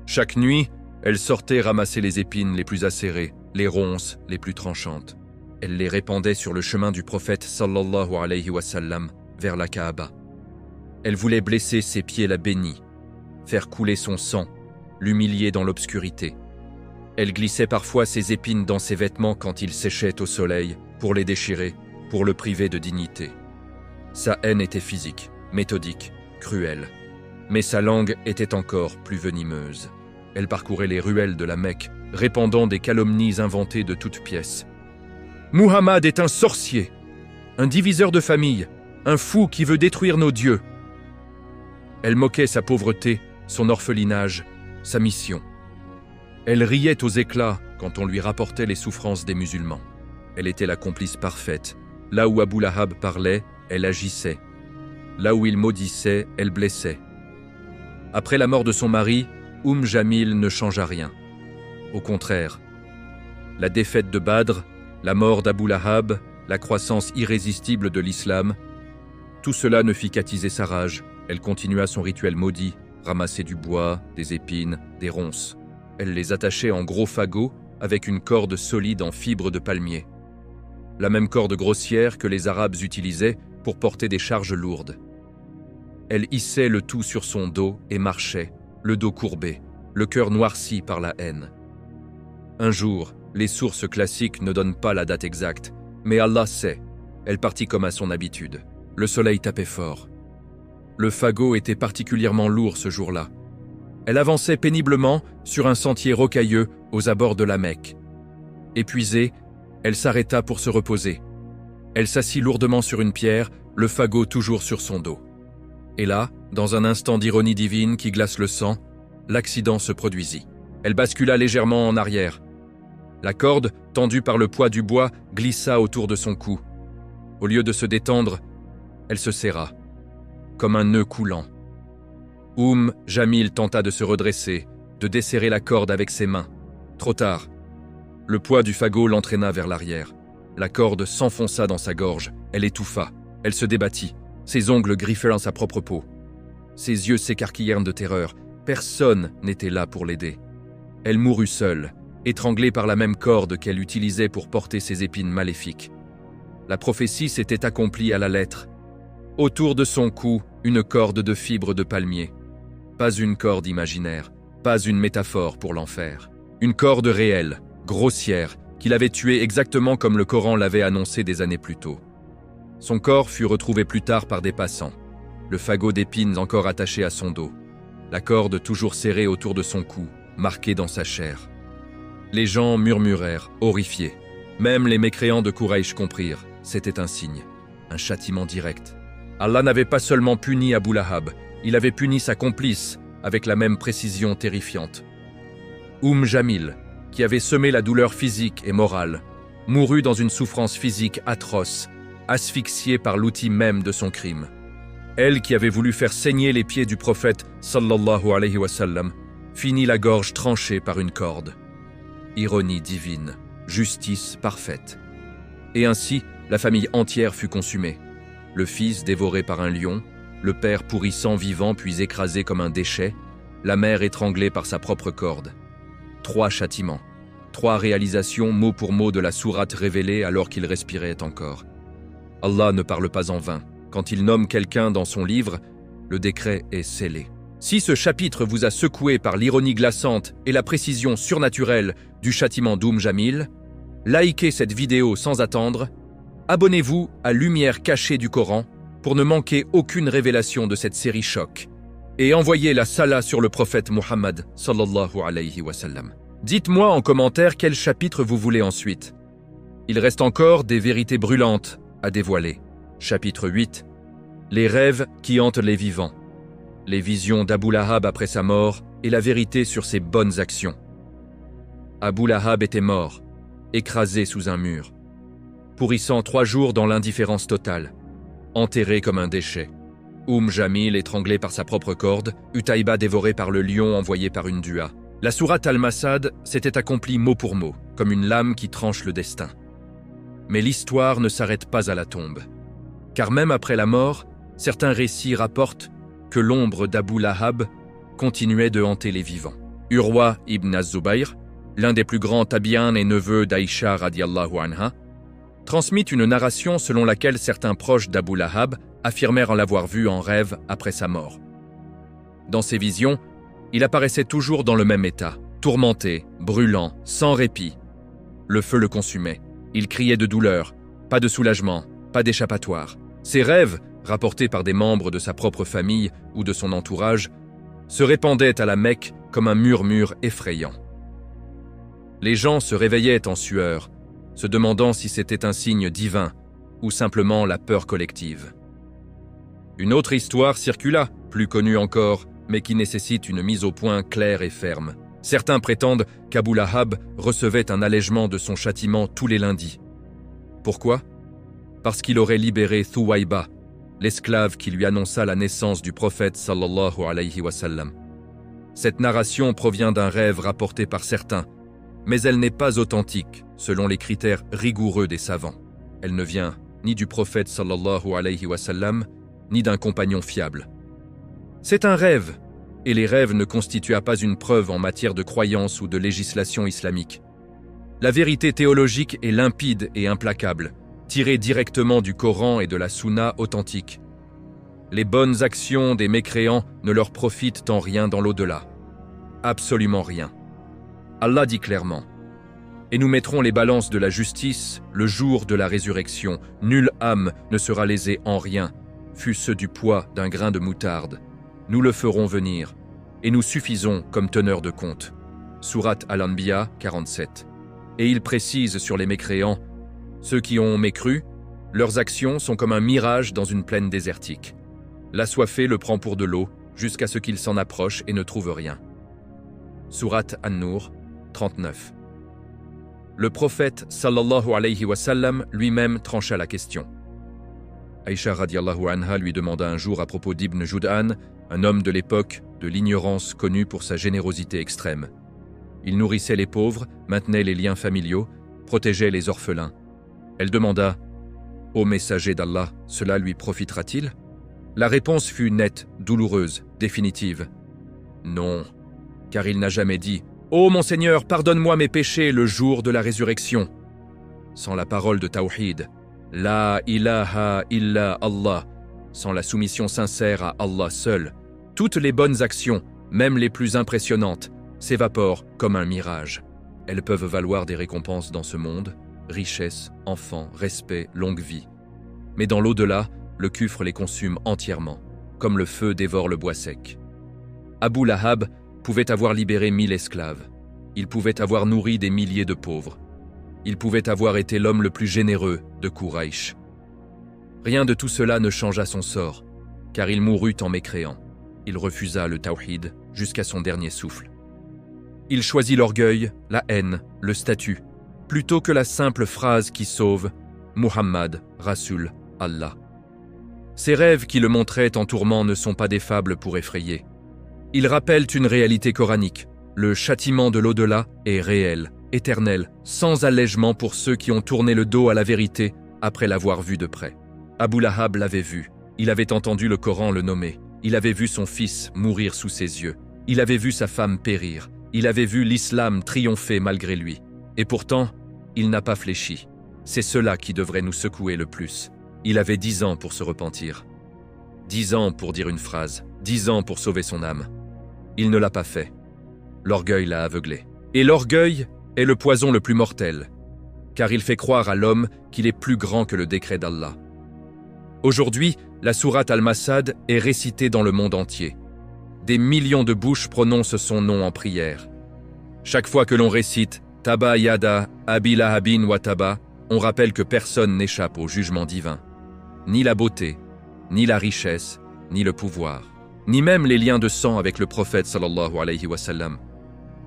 Chaque nuit, elle sortait ramasser les épines les plus acérées, les ronces les plus tranchantes. Elle les répandait sur le chemin du prophète sallallahu alayhi wa sallam vers la Kaaba. Elle voulait blesser ses pieds la bénie, faire couler son sang, l'humilier dans l'obscurité. Elle glissait parfois ses épines dans ses vêtements quand ils séchaient au soleil, pour les déchirer, pour le priver de dignité. Sa haine était physique, méthodique, cruelle. Mais sa langue était encore plus venimeuse. Elle parcourait les ruelles de la Mecque, répandant des calomnies inventées de toutes pièces. Muhammad est un sorcier, un diviseur de famille, un fou qui veut détruire nos dieux. Elle moquait sa pauvreté, son orphelinage, sa mission. Elle riait aux éclats quand on lui rapportait les souffrances des musulmans. Elle était la complice parfaite. Là où Abu Lahab parlait, elle agissait. Là où il maudissait, elle blessait. Après la mort de son mari, Jamil ne changea rien. Au contraire, la défaite de Badr, la mort d'Abu Lahab, la croissance irrésistible de l'islam, tout cela ne fit qu'attiser sa rage. Elle continua son rituel maudit, ramasser du bois, des épines, des ronces. Elle les attachait en gros fagots avec une corde solide en fibres de palmier. La même corde grossière que les Arabes utilisaient pour porter des charges lourdes. Elle hissait le tout sur son dos et marchait, le dos courbé, le cœur noirci par la haine. Un jour, les sources classiques ne donnent pas la date exacte, mais Allah sait. Elle partit comme à son habitude. Le soleil tapait fort. Le fagot était particulièrement lourd ce jour-là. Elle avançait péniblement sur un sentier rocailleux aux abords de la Mecque. Épuisée, elle s'arrêta pour se reposer. Elle s'assit lourdement sur une pierre, le fagot toujours sur son dos. Et là, dans un instant d'ironie divine qui glace le sang, l'accident se produisit. Elle bascula légèrement en arrière. La corde, tendue par le poids du bois, glissa autour de son cou. Au lieu de se détendre, elle se serra, comme un nœud coulant. Jamil tenta de se redresser, de desserrer la corde avec ses mains. Trop tard. Le poids du fagot l'entraîna vers l'arrière. La corde s'enfonça dans sa gorge. Elle étouffa. Elle se débattit. Ses ongles griffèrent sa propre peau. Ses yeux s'écarquillèrent de terreur. Personne n'était là pour l'aider. Elle mourut seule, étranglée par la même corde qu'elle utilisait pour porter ses épines maléfiques. La prophétie s'était accomplie à la lettre. Autour de son cou, une corde de fibres de palmier. Pas une corde imaginaire, pas une métaphore pour l'enfer. Une corde réelle, grossière, qui l'avait tuée exactement comme le Coran l'avait annoncé des années plus tôt. Son corps fut retrouvé plus tard par des passants, le fagot d'épines encore attaché à son dos, la corde toujours serrée autour de son cou, marquée dans sa chair. Les gens murmurèrent, horrifiés. Même les mécréants de Quraïch comprirent, c'était un signe, un châtiment direct. Allah n'avait pas seulement puni Abu Lahab, il avait puni sa complice avec la même précision terrifiante. Jamil, qui avait semé la douleur physique et morale, mourut dans une souffrance physique atroce, asphyxiée par l'outil même de son crime. Elle qui avait voulu faire saigner les pieds du prophète sallallahu alayhi wa sallam, finit la gorge tranchée par une corde. Ironie divine, justice parfaite. Et ainsi, la famille entière fut consumée. Le fils dévoré par un lion, le père pourrissant vivant puis écrasé comme un déchet, la mère étranglée par sa propre corde. 3 châtiments, 3 réalisations mot pour mot de la sourate révélée alors qu'il respirait encore. Allah ne parle pas en vain. Quand il nomme quelqu'un dans son livre, le décret est scellé. Si ce chapitre vous a secoué par l'ironie glaçante et la précision surnaturelle du châtiment Jamil, likez cette vidéo sans attendre, abonnez-vous à Lumière cachée du Coran pour ne manquer aucune révélation de cette série choc et envoyez la salat sur le prophète Muhammad sallallahu alayhi wa sallam. Dites-moi en commentaire quel chapitre vous voulez ensuite. Il reste encore des vérités brûlantes à dévoiler. Chapitre 8. Les rêves qui hantent les vivants. Les visions d'Abu Lahab après sa mort et la vérité sur ses bonnes actions. Abu Lahab était mort, écrasé sous un mur, pourrissant 3 jours dans l'indifférence totale, enterré comme un déchet. Jamil étranglé par sa propre corde, Utaïba dévoré par le lion envoyé par une dua. La sourate Al-Masad s'était accomplie mot pour mot, comme une lame qui tranche le destin. Mais l'histoire ne s'arrête pas à la tombe. Car même après la mort, certains récits rapportent que l'ombre d'Abu Lahab continuait de hanter les vivants. Urwa ibn az-Zubayr, l'un des plus grands tabi'in et neveu d'Aïcha radiallahu anha, transmit une narration selon laquelle certains proches d'Abu Lahab affirmèrent en l'avoir vu en rêve après sa mort. Dans ses visions, il apparaissait toujours dans le même état, tourmenté, brûlant, sans répit. Le feu le consumait. Il criait de douleur, pas de soulagement, pas d'échappatoire. Ses rêves, rapportés par des membres de sa propre famille ou de son entourage, se répandaient à la Mecque comme un murmure effrayant. Les gens se réveillaient en sueur, se demandant si c'était un signe divin ou simplement la peur collective. Une autre histoire circula, plus connue encore, mais qui nécessite une mise au point claire et ferme. Certains prétendent qu'Abu Lahab recevait un allègement de son châtiment tous les lundis. Pourquoi ? Parce qu'il aurait libéré Thuwayba, l'esclave qui lui annonça la naissance du prophète sallallahu alayhi wa sallam. Cette narration provient d'un rêve rapporté par certains, mais elle n'est pas authentique selon les critères rigoureux des savants. Elle ne vient ni du prophète sallallahu alayhi wa sallam, ni d'un compagnon fiable. C'est un rêve, et les rêves ne constituent pas une preuve en matière de croyance ou de législation islamique. La vérité théologique est limpide et implacable, tirée directement du Coran et de la Sunna authentique. Les bonnes actions des mécréants ne leur profitent en rien dans l'au-delà. Absolument rien. Allah dit clairement « Et nous mettrons les balances de la justice le jour de la résurrection. Nulle âme ne sera lésée en rien, fût-ce du poids d'un grain de moutarde. Nous le ferons venir, et nous suffisons comme teneurs de compte. » Sourate Al-Anbiya 47. Et il précise sur les mécréants « Ceux qui ont mécru, leurs actions sont comme un mirage dans une plaine désertique. L'assoiffé le prend pour de l'eau, jusqu'à ce qu'il s'en approche et ne trouve rien. » Sourate An-Nur 39. Le prophète sallallahu alayhi wa sallam lui-même trancha la question. Aïcha radiallahu anha lui demanda un jour à propos d'Ibn Jud'an, un homme de l'époque de l'ignorance connu pour sa générosité extrême. Il nourrissait les pauvres, maintenait les liens familiaux, protégeait les orphelins. Elle demanda « Ô messager d'Allah, cela lui profitera-t-il » La réponse fut nette, douloureuse, définitive. Non, car il n'a jamais dit « Ô mon Seigneur, pardonne-moi mes péchés le jour de la résurrection » sans la parole de Tawhid, « La ilaha illa Allah » sans la soumission sincère à Allah seul, toutes les bonnes actions, même les plus impressionnantes, s'évaporent comme un mirage. Elles peuvent valoir des récompenses dans ce monde, richesse, enfants, respect, longue vie. mais dans l'au-delà, le kufr les consume entièrement, comme le feu dévore le bois sec. Abu Lahab pouvait avoir libéré 1000 esclaves. Il pouvait avoir nourri des milliers de pauvres. Il pouvait avoir été l'homme le plus généreux de Quraïch. Rien de tout cela ne changea son sort, car il mourut en mécréant. Il refusa le tawhid jusqu'à son dernier souffle. Il choisit l'orgueil, la haine, le statut, plutôt que la simple phrase qui sauve « Muhammad, Rasul, Allah ». Ces rêves qui le montraient en tourment ne sont pas des fables pour effrayer. Ils rappellent une réalité coranique. Le châtiment de l'au-delà est réel, éternel, sans allègement pour ceux qui ont tourné le dos à la vérité après l'avoir vu de près. Abu Lahab l'avait vu. Il avait entendu le Coran le nommer. Il avait vu son fils mourir sous ses yeux. Il avait vu sa femme périr. Il avait vu l'islam triompher malgré lui. Et pourtant, il n'a pas fléchi. C'est cela qui devrait nous secouer le plus. Il avait 10 ans pour se repentir. 10 ans pour dire une phrase. 10 ans pour sauver son âme. Il ne l'a pas fait. L'orgueil l'a aveuglé. Et l'orgueil est le poison le plus mortel, car il fait croire à l'homme qu'il est plus grand que le décret d'Allah. Aujourd'hui, la sourate Al-Masad est récitée dans le monde entier. Des millions de bouches prononcent son nom en prière. Chaque fois que l'on récite « Taba yada Abi Lahabin wa taba », on rappelle que personne n'échappe au jugement divin. Ni la beauté, ni la richesse, ni le pouvoir, ni même les liens de sang avec le prophète sallallahu alayhi wa sallam.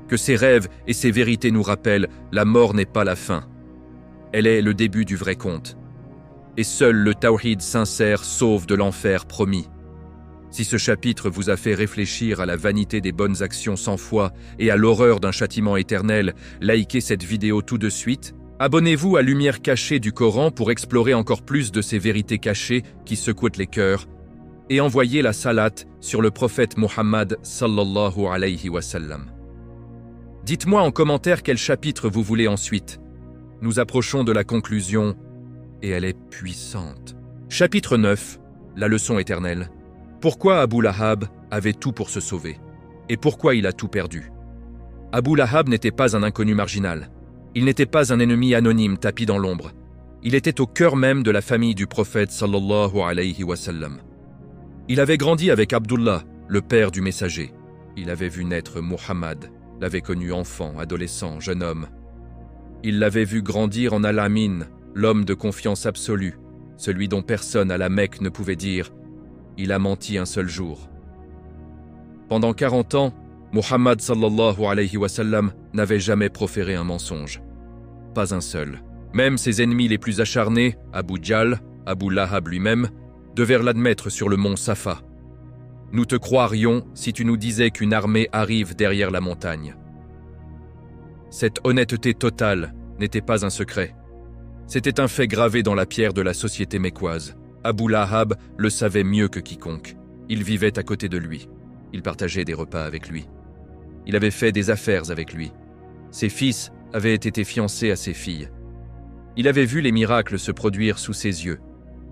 Que ces rêves et ces vérités nous rappellent, la mort n'est pas la fin. Elle est le début du vrai conte. Et seul le tawhid sincère sauve de l'enfer promis. Si ce chapitre vous a fait réfléchir à la vanité des bonnes actions sans foi et à l'horreur d'un châtiment éternel, likez cette vidéo tout de suite. Abonnez-vous à Lumière cachée du Coran pour explorer encore plus de ces vérités cachées qui secouent les cœurs. Et envoyez la salate sur le prophète Muhammad sallallahu alayhi wa sallam. Dites-moi en commentaire quel chapitre vous voulez ensuite. Nous approchons de la conclusion et elle est puissante. Chapitre 9, la leçon éternelle. Pourquoi Abu Lahab avait tout pour se sauver? Et pourquoi il a tout perdu? Abu Lahab n'était pas un inconnu marginal. Il n'était pas un ennemi anonyme tapi dans l'ombre. Il était au cœur même de la famille du prophète sallallahu alayhi wa sallam. Il avait grandi avec Abdullah, le père du messager. Il avait vu naître Muhammad, l'avait connu enfant, adolescent, jeune homme. Il l'avait vu grandir en Al-Amin, l'homme de confiance absolue, celui dont personne à la Mecque ne pouvait dire « il a menti un seul jour ». Pendant 40 ans, Muhammad sallallahu alayhi wa sallam n'avait jamais proféré un mensonge. Pas un seul. Même ses ennemis les plus acharnés, Abu Jahl, Abu Lahab lui-même, devaient l'admettre sur le mont Safa. Nous te croirions si tu nous disais qu'une armée arrive derrière la montagne. Cette honnêteté totale n'était pas un secret. C'était un fait gravé dans la pierre de la société mécoise. Abu Lahab le savait mieux que quiconque. Il vivait à côté de lui. Il partageait des repas avec lui. Il avait fait des affaires avec lui. Ses fils avaient été fiancés à ses filles. Il avait vu les miracles se produire sous ses yeux.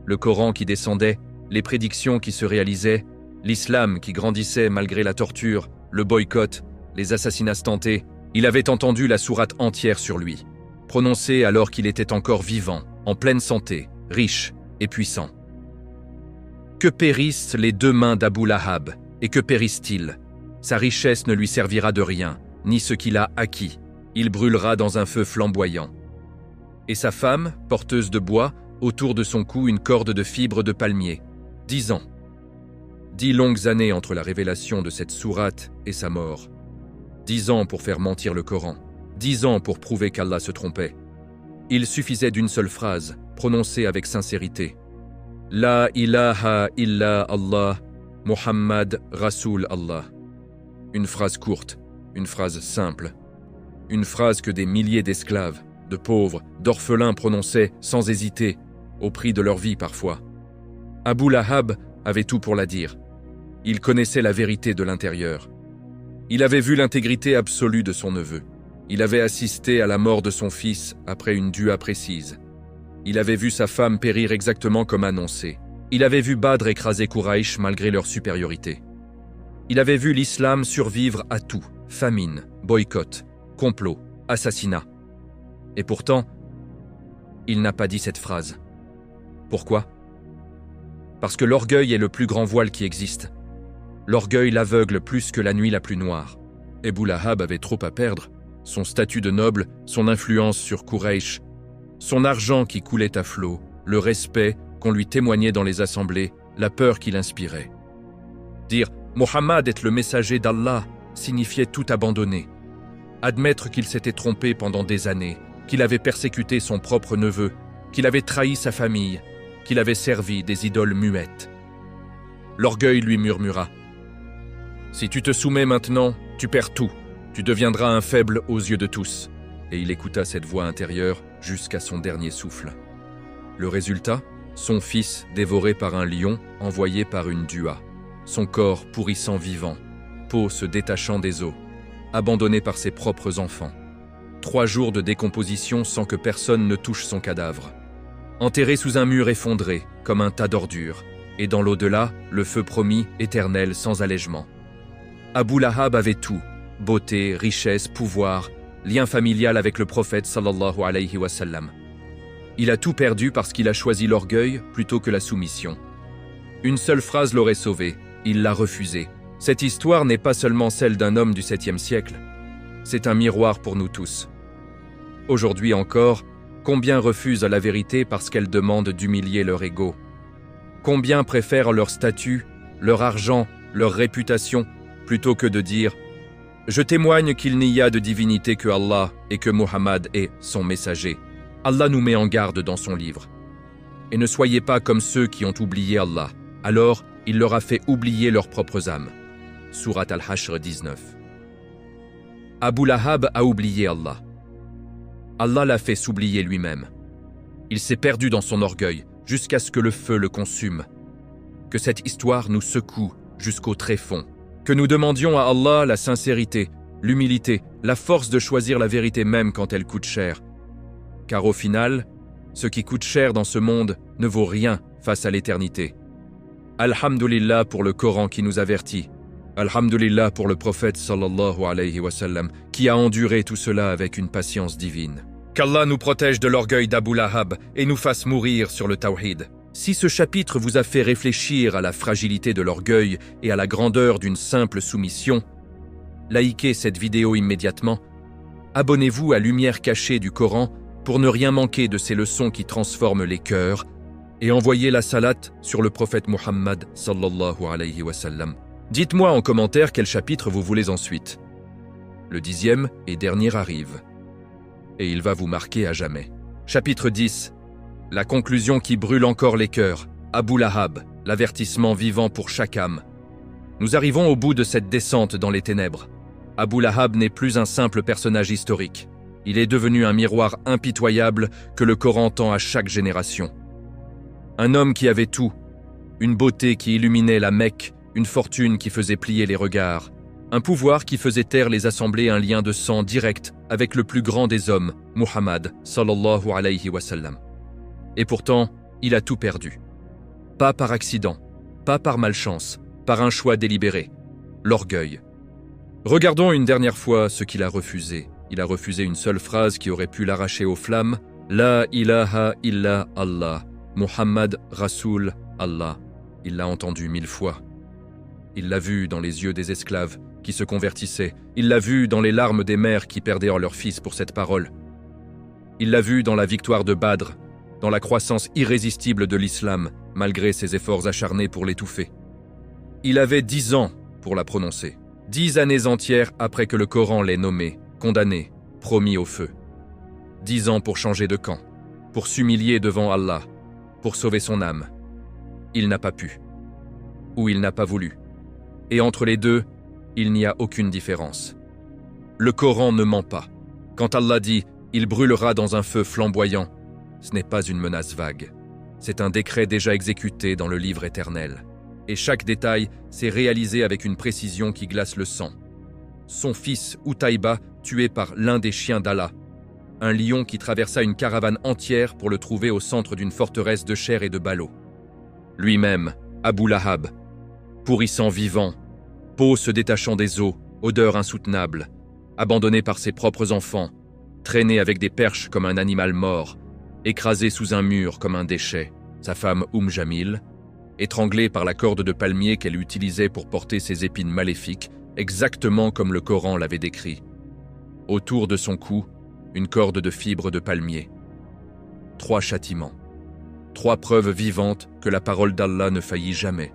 Le Coran qui descendait, les prédictions qui se réalisaient, l'islam qui grandissait malgré la torture, le boycott, les assassinats tentés. Il avait entendu la sourate entière sur lui, prononcée alors qu'il était encore vivant, en pleine santé, riche et puissant. Que périssent les 2 mains d'Abu Lahab, et que périsse-t-il? Sa richesse ne lui servira de rien, ni ce qu'il a acquis. Il brûlera dans un feu flamboyant. Et sa femme, porteuse de bois, autour de son cou une corde de fibres de palmier. 10 ans. 10 longues années entre la révélation de cette sourate et sa mort. 10 ans pour faire mentir le Coran. 10 ans pour prouver qu'Allah se trompait. Il suffisait d'une seule phrase, prononcée avec sincérité. La ilaha illa Allah, Muhammad Rasul Allah. Une phrase courte, une phrase simple. Une phrase que des milliers d'esclaves, de pauvres, d'orphelins prononçaient sans hésiter, au prix de leur vie parfois. Abu Lahab avait tout pour la dire. Il connaissait la vérité de l'intérieur. Il avait vu l'intégrité absolue de son neveu. Il avait assisté à la mort de son fils après une dua précise. Il avait vu sa femme périr exactement comme annoncé. Il avait vu Badr écraser Quraïch malgré leur supériorité. Il avait vu l'islam survivre à tout, famine, boycott, complot, assassinat. Et pourtant, il n'a pas dit cette phrase. Pourquoi? Parce que l'orgueil est le plus grand voile qui existe. L'orgueil l'aveugle plus que la nuit la plus noire. Abu Lahab avait trop à perdre. Son statut de noble, son influence sur Quraysh, son argent qui coulait à flot, le respect qu'on lui témoignait dans les assemblées, la peur qu'il inspirait. Dire « Mohammed est le messager d'Allah » signifiait tout abandonner. Admettre qu'il s'était trompé pendant des années, qu'il avait persécuté son propre neveu, qu'il avait trahi sa famille, qu'il avait servi des idoles muettes. L'orgueil lui murmura « Si tu te soumets maintenant, tu perds tout. Tu deviendras un faible aux yeux de tous. » Et il écouta cette voix intérieure jusqu'à son dernier souffle. Le résultat, son fils dévoré par un lion envoyé par une dua, son corps pourrissant vivant, peau se détachant des os, abandonné par ses propres enfants. 3 jours de décomposition sans que personne ne touche son cadavre. Enterré sous un mur effondré, comme un tas d'ordures, et dans l'au-delà, le feu promis, éternel, sans allègement. Abu Lahab avait tout, beauté, richesse, pouvoir, lien familial avec le prophète sallallahu alayhi wa sallam. Il a tout perdu parce qu'il a choisi l'orgueil plutôt que la soumission. Une seule phrase l'aurait sauvé, il l'a refusé. Cette histoire n'est pas seulement celle d'un homme du 7e siècle, c'est un miroir pour nous tous. Aujourd'hui encore, combien refusent la vérité parce qu'elle demande d'humilier leur ego? Combien préfèrent leur statut, leur argent, leur réputation, plutôt que de dire « Je témoigne qu'il n'y a de divinité que Allah et que Muhammad est son messager. » Allah nous met en garde dans son livre. Et ne soyez pas comme ceux qui ont oublié Allah. Alors, il leur a fait oublier leurs propres âmes. Surat Al-Hashr 19. Abu Lahab a oublié Allah. Allah l'a fait s'oublier lui-même. Il s'est perdu dans son orgueil jusqu'à ce que le feu le consume. Que cette histoire nous secoue jusqu'au tréfonds. Que nous demandions à Allah la sincérité, l'humilité, la force de choisir la vérité même quand elle coûte cher. Car au final, ce qui coûte cher dans ce monde ne vaut rien face à l'éternité. Alhamdulillah pour le Coran qui nous avertit. Alhamdulillah pour le prophète sallallahu alayhi wa sallam qui a enduré tout cela avec une patience divine. Qu'Allah nous protège de l'orgueil d'Abu Lahab et nous fasse mourir sur le tawhid. Si ce chapitre vous a fait réfléchir à la fragilité de l'orgueil et à la grandeur d'une simple soumission, likez cette vidéo immédiatement, abonnez-vous à Lumière cachée du Coran pour ne rien manquer de ces leçons qui transforment les cœurs et envoyez la salate sur le prophète Muhammad sallallahu alayhi wa sallam. Dites-moi en commentaire quel chapitre vous voulez ensuite. Le 10e et dernier arrive. Et il va vous marquer à jamais. Chapitre 10. La conclusion qui brûle encore les cœurs. Abu Lahab, l'avertissement vivant pour chaque âme. Nous arrivons au bout de cette descente dans les ténèbres. Abu Lahab n'est plus un simple personnage historique. Il est devenu un miroir impitoyable que le Coran tend à chaque génération. Un homme qui avait tout, une beauté qui illuminait la Mecque, une fortune qui faisait plier les regards, un pouvoir qui faisait taire les assemblées, un lien de sang direct avec le plus grand des hommes, Muhammad sallallahu alayhi wa sallam. Et pourtant, il a tout perdu. Pas par accident, pas par malchance, par un choix délibéré, l'orgueil. Regardons une dernière fois ce qu'il a refusé. Il a refusé une seule phrase qui aurait pu l'arracher aux flammes. La ilaha illa Allah, Muhammad Rasoul Allah. Il l'a entendu 1000 fois. Il l'a vu dans les yeux des esclaves qui se convertissaient. Il l'a vu dans les larmes des mères qui perdaient leurs fils pour cette parole. Il l'a vu dans la victoire de Badr, dans la croissance irrésistible de l'islam, malgré ses efforts acharnés pour l'étouffer. Il avait 10 ans pour la prononcer. 10 années entières après que le Coran l'ait nommé, condamné, promis au feu. 10 ans pour changer de camp, pour s'humilier devant Allah, pour sauver son âme. Il n'a pas pu. Ou il n'a pas voulu. Et entre les deux, il n'y a aucune différence. Le Coran ne ment pas. Quand Allah dit « il brûlera dans un feu flamboyant », ce n'est pas une menace vague. C'est un décret déjà exécuté dans le livre éternel. Et chaque détail s'est réalisé avec une précision qui glace le sang. Son fils, Utaïba, tué par l'un des chiens d'Allah. Un lion qui traversa une caravane entière pour le trouver au centre d'une forteresse de chair et de ballots. Lui-même, Abu Lahab, pourrissant vivant, peau se détachant des os, odeur insoutenable, abandonné par ses propres enfants, traîné avec des perches comme un animal mort, écrasé sous un mur comme un déchet, sa femme Jamil, étranglée par la corde de palmier qu'elle utilisait pour porter ses épines maléfiques, exactement comme le Coran l'avait décrit. Autour de son cou, une corde de fibres de palmier. 3 châtiments. 3 preuves vivantes que la parole d'Allah ne faillit jamais.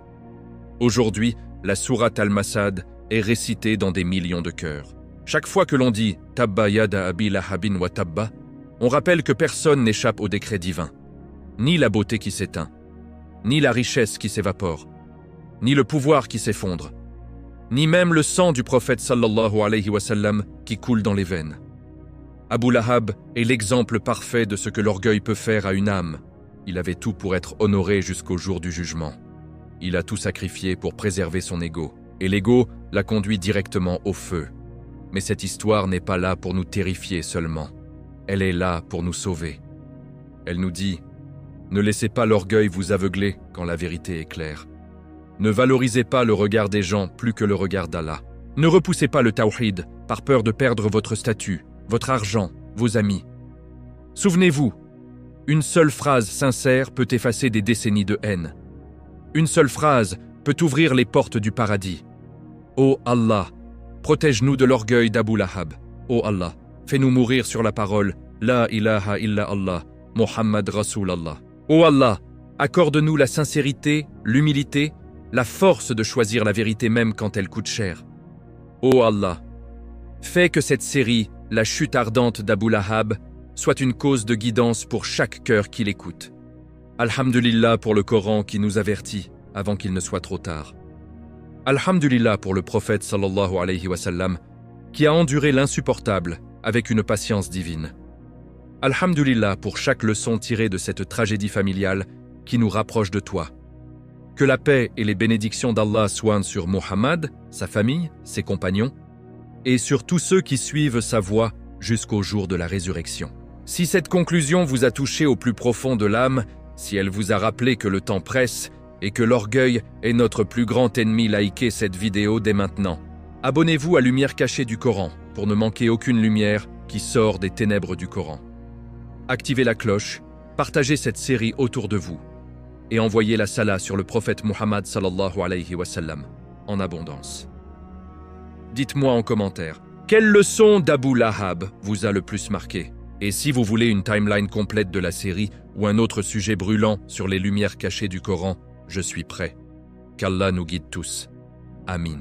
Aujourd'hui, la sourate Al-Masad est récitée dans des millions de cœurs. Chaque fois que l'on dit « Tabba yada abi lahabin wa tabba », on rappelle que personne n'échappe au décret divin. Ni la beauté qui s'éteint, ni la richesse qui s'évapore, ni le pouvoir qui s'effondre, ni même le sang du prophète sallallahu alayhi wa sallam qui coule dans les veines. Abu Lahab est l'exemple parfait de ce que l'orgueil peut faire à une âme. Il avait tout pour être honoré jusqu'au jour du jugement. Il a tout sacrifié pour préserver son ego, et l'ego l'a conduit directement au feu. Mais cette histoire n'est pas là pour nous terrifier seulement. Elle est là pour nous sauver. Elle nous dit « Ne laissez pas l'orgueil vous aveugler quand la vérité est claire. Ne valorisez pas le regard des gens plus que le regard d'Allah. Ne repoussez pas le tawhid par peur de perdre votre statut, votre argent, vos amis. Souvenez-vous, une seule phrase sincère peut effacer des décennies de haine. Une seule phrase peut ouvrir les portes du paradis. Ô Allah, protège-nous de l'orgueil d'Abu Lahab. Ô Allah, fais-nous mourir sur la parole La ilaha illa Allah, Muhammad Rasulallah. Ô Allah, accorde-nous la sincérité, l'humilité, la force de choisir la vérité même quand elle coûte cher. Ô Allah, fais que cette série, la chute ardente d'Abu Lahab, soit une cause de guidance pour chaque cœur qui l'écoute. Alhamdulillah pour le Coran qui nous avertit avant qu'il ne soit trop tard. Alhamdulillah pour le prophète sallallahu alayhi wa sallam qui a enduré l'insupportable avec une patience divine. Alhamdulillah pour chaque leçon tirée de cette tragédie familiale qui nous rapproche de toi. Que la paix et les bénédictions d'Allah soient sur Muhammad, sa famille, ses compagnons, et sur tous ceux qui suivent sa voie jusqu'au jour de la résurrection. Si cette conclusion vous a touché au plus profond de l'âme, si elle vous a rappelé que le temps presse et que l'orgueil est notre plus grand ennemi, likez cette vidéo dès maintenant. Abonnez-vous à Lumière cachée du Coran pour ne manquer aucune lumière qui sort des ténèbres du Coran. Activez la cloche, partagez cette série autour de vous et envoyez la salat sur le prophète Muhammad sallallahu alayhi wa sallam en abondance. Dites-moi en commentaire, quelle leçon d'Abu Lahab vous a le plus marqué? Et si vous voulez une timeline complète de la série ou un autre sujet brûlant sur les lumières cachées du Coran, je suis prêt. Qu'Allah nous guide tous. Amin.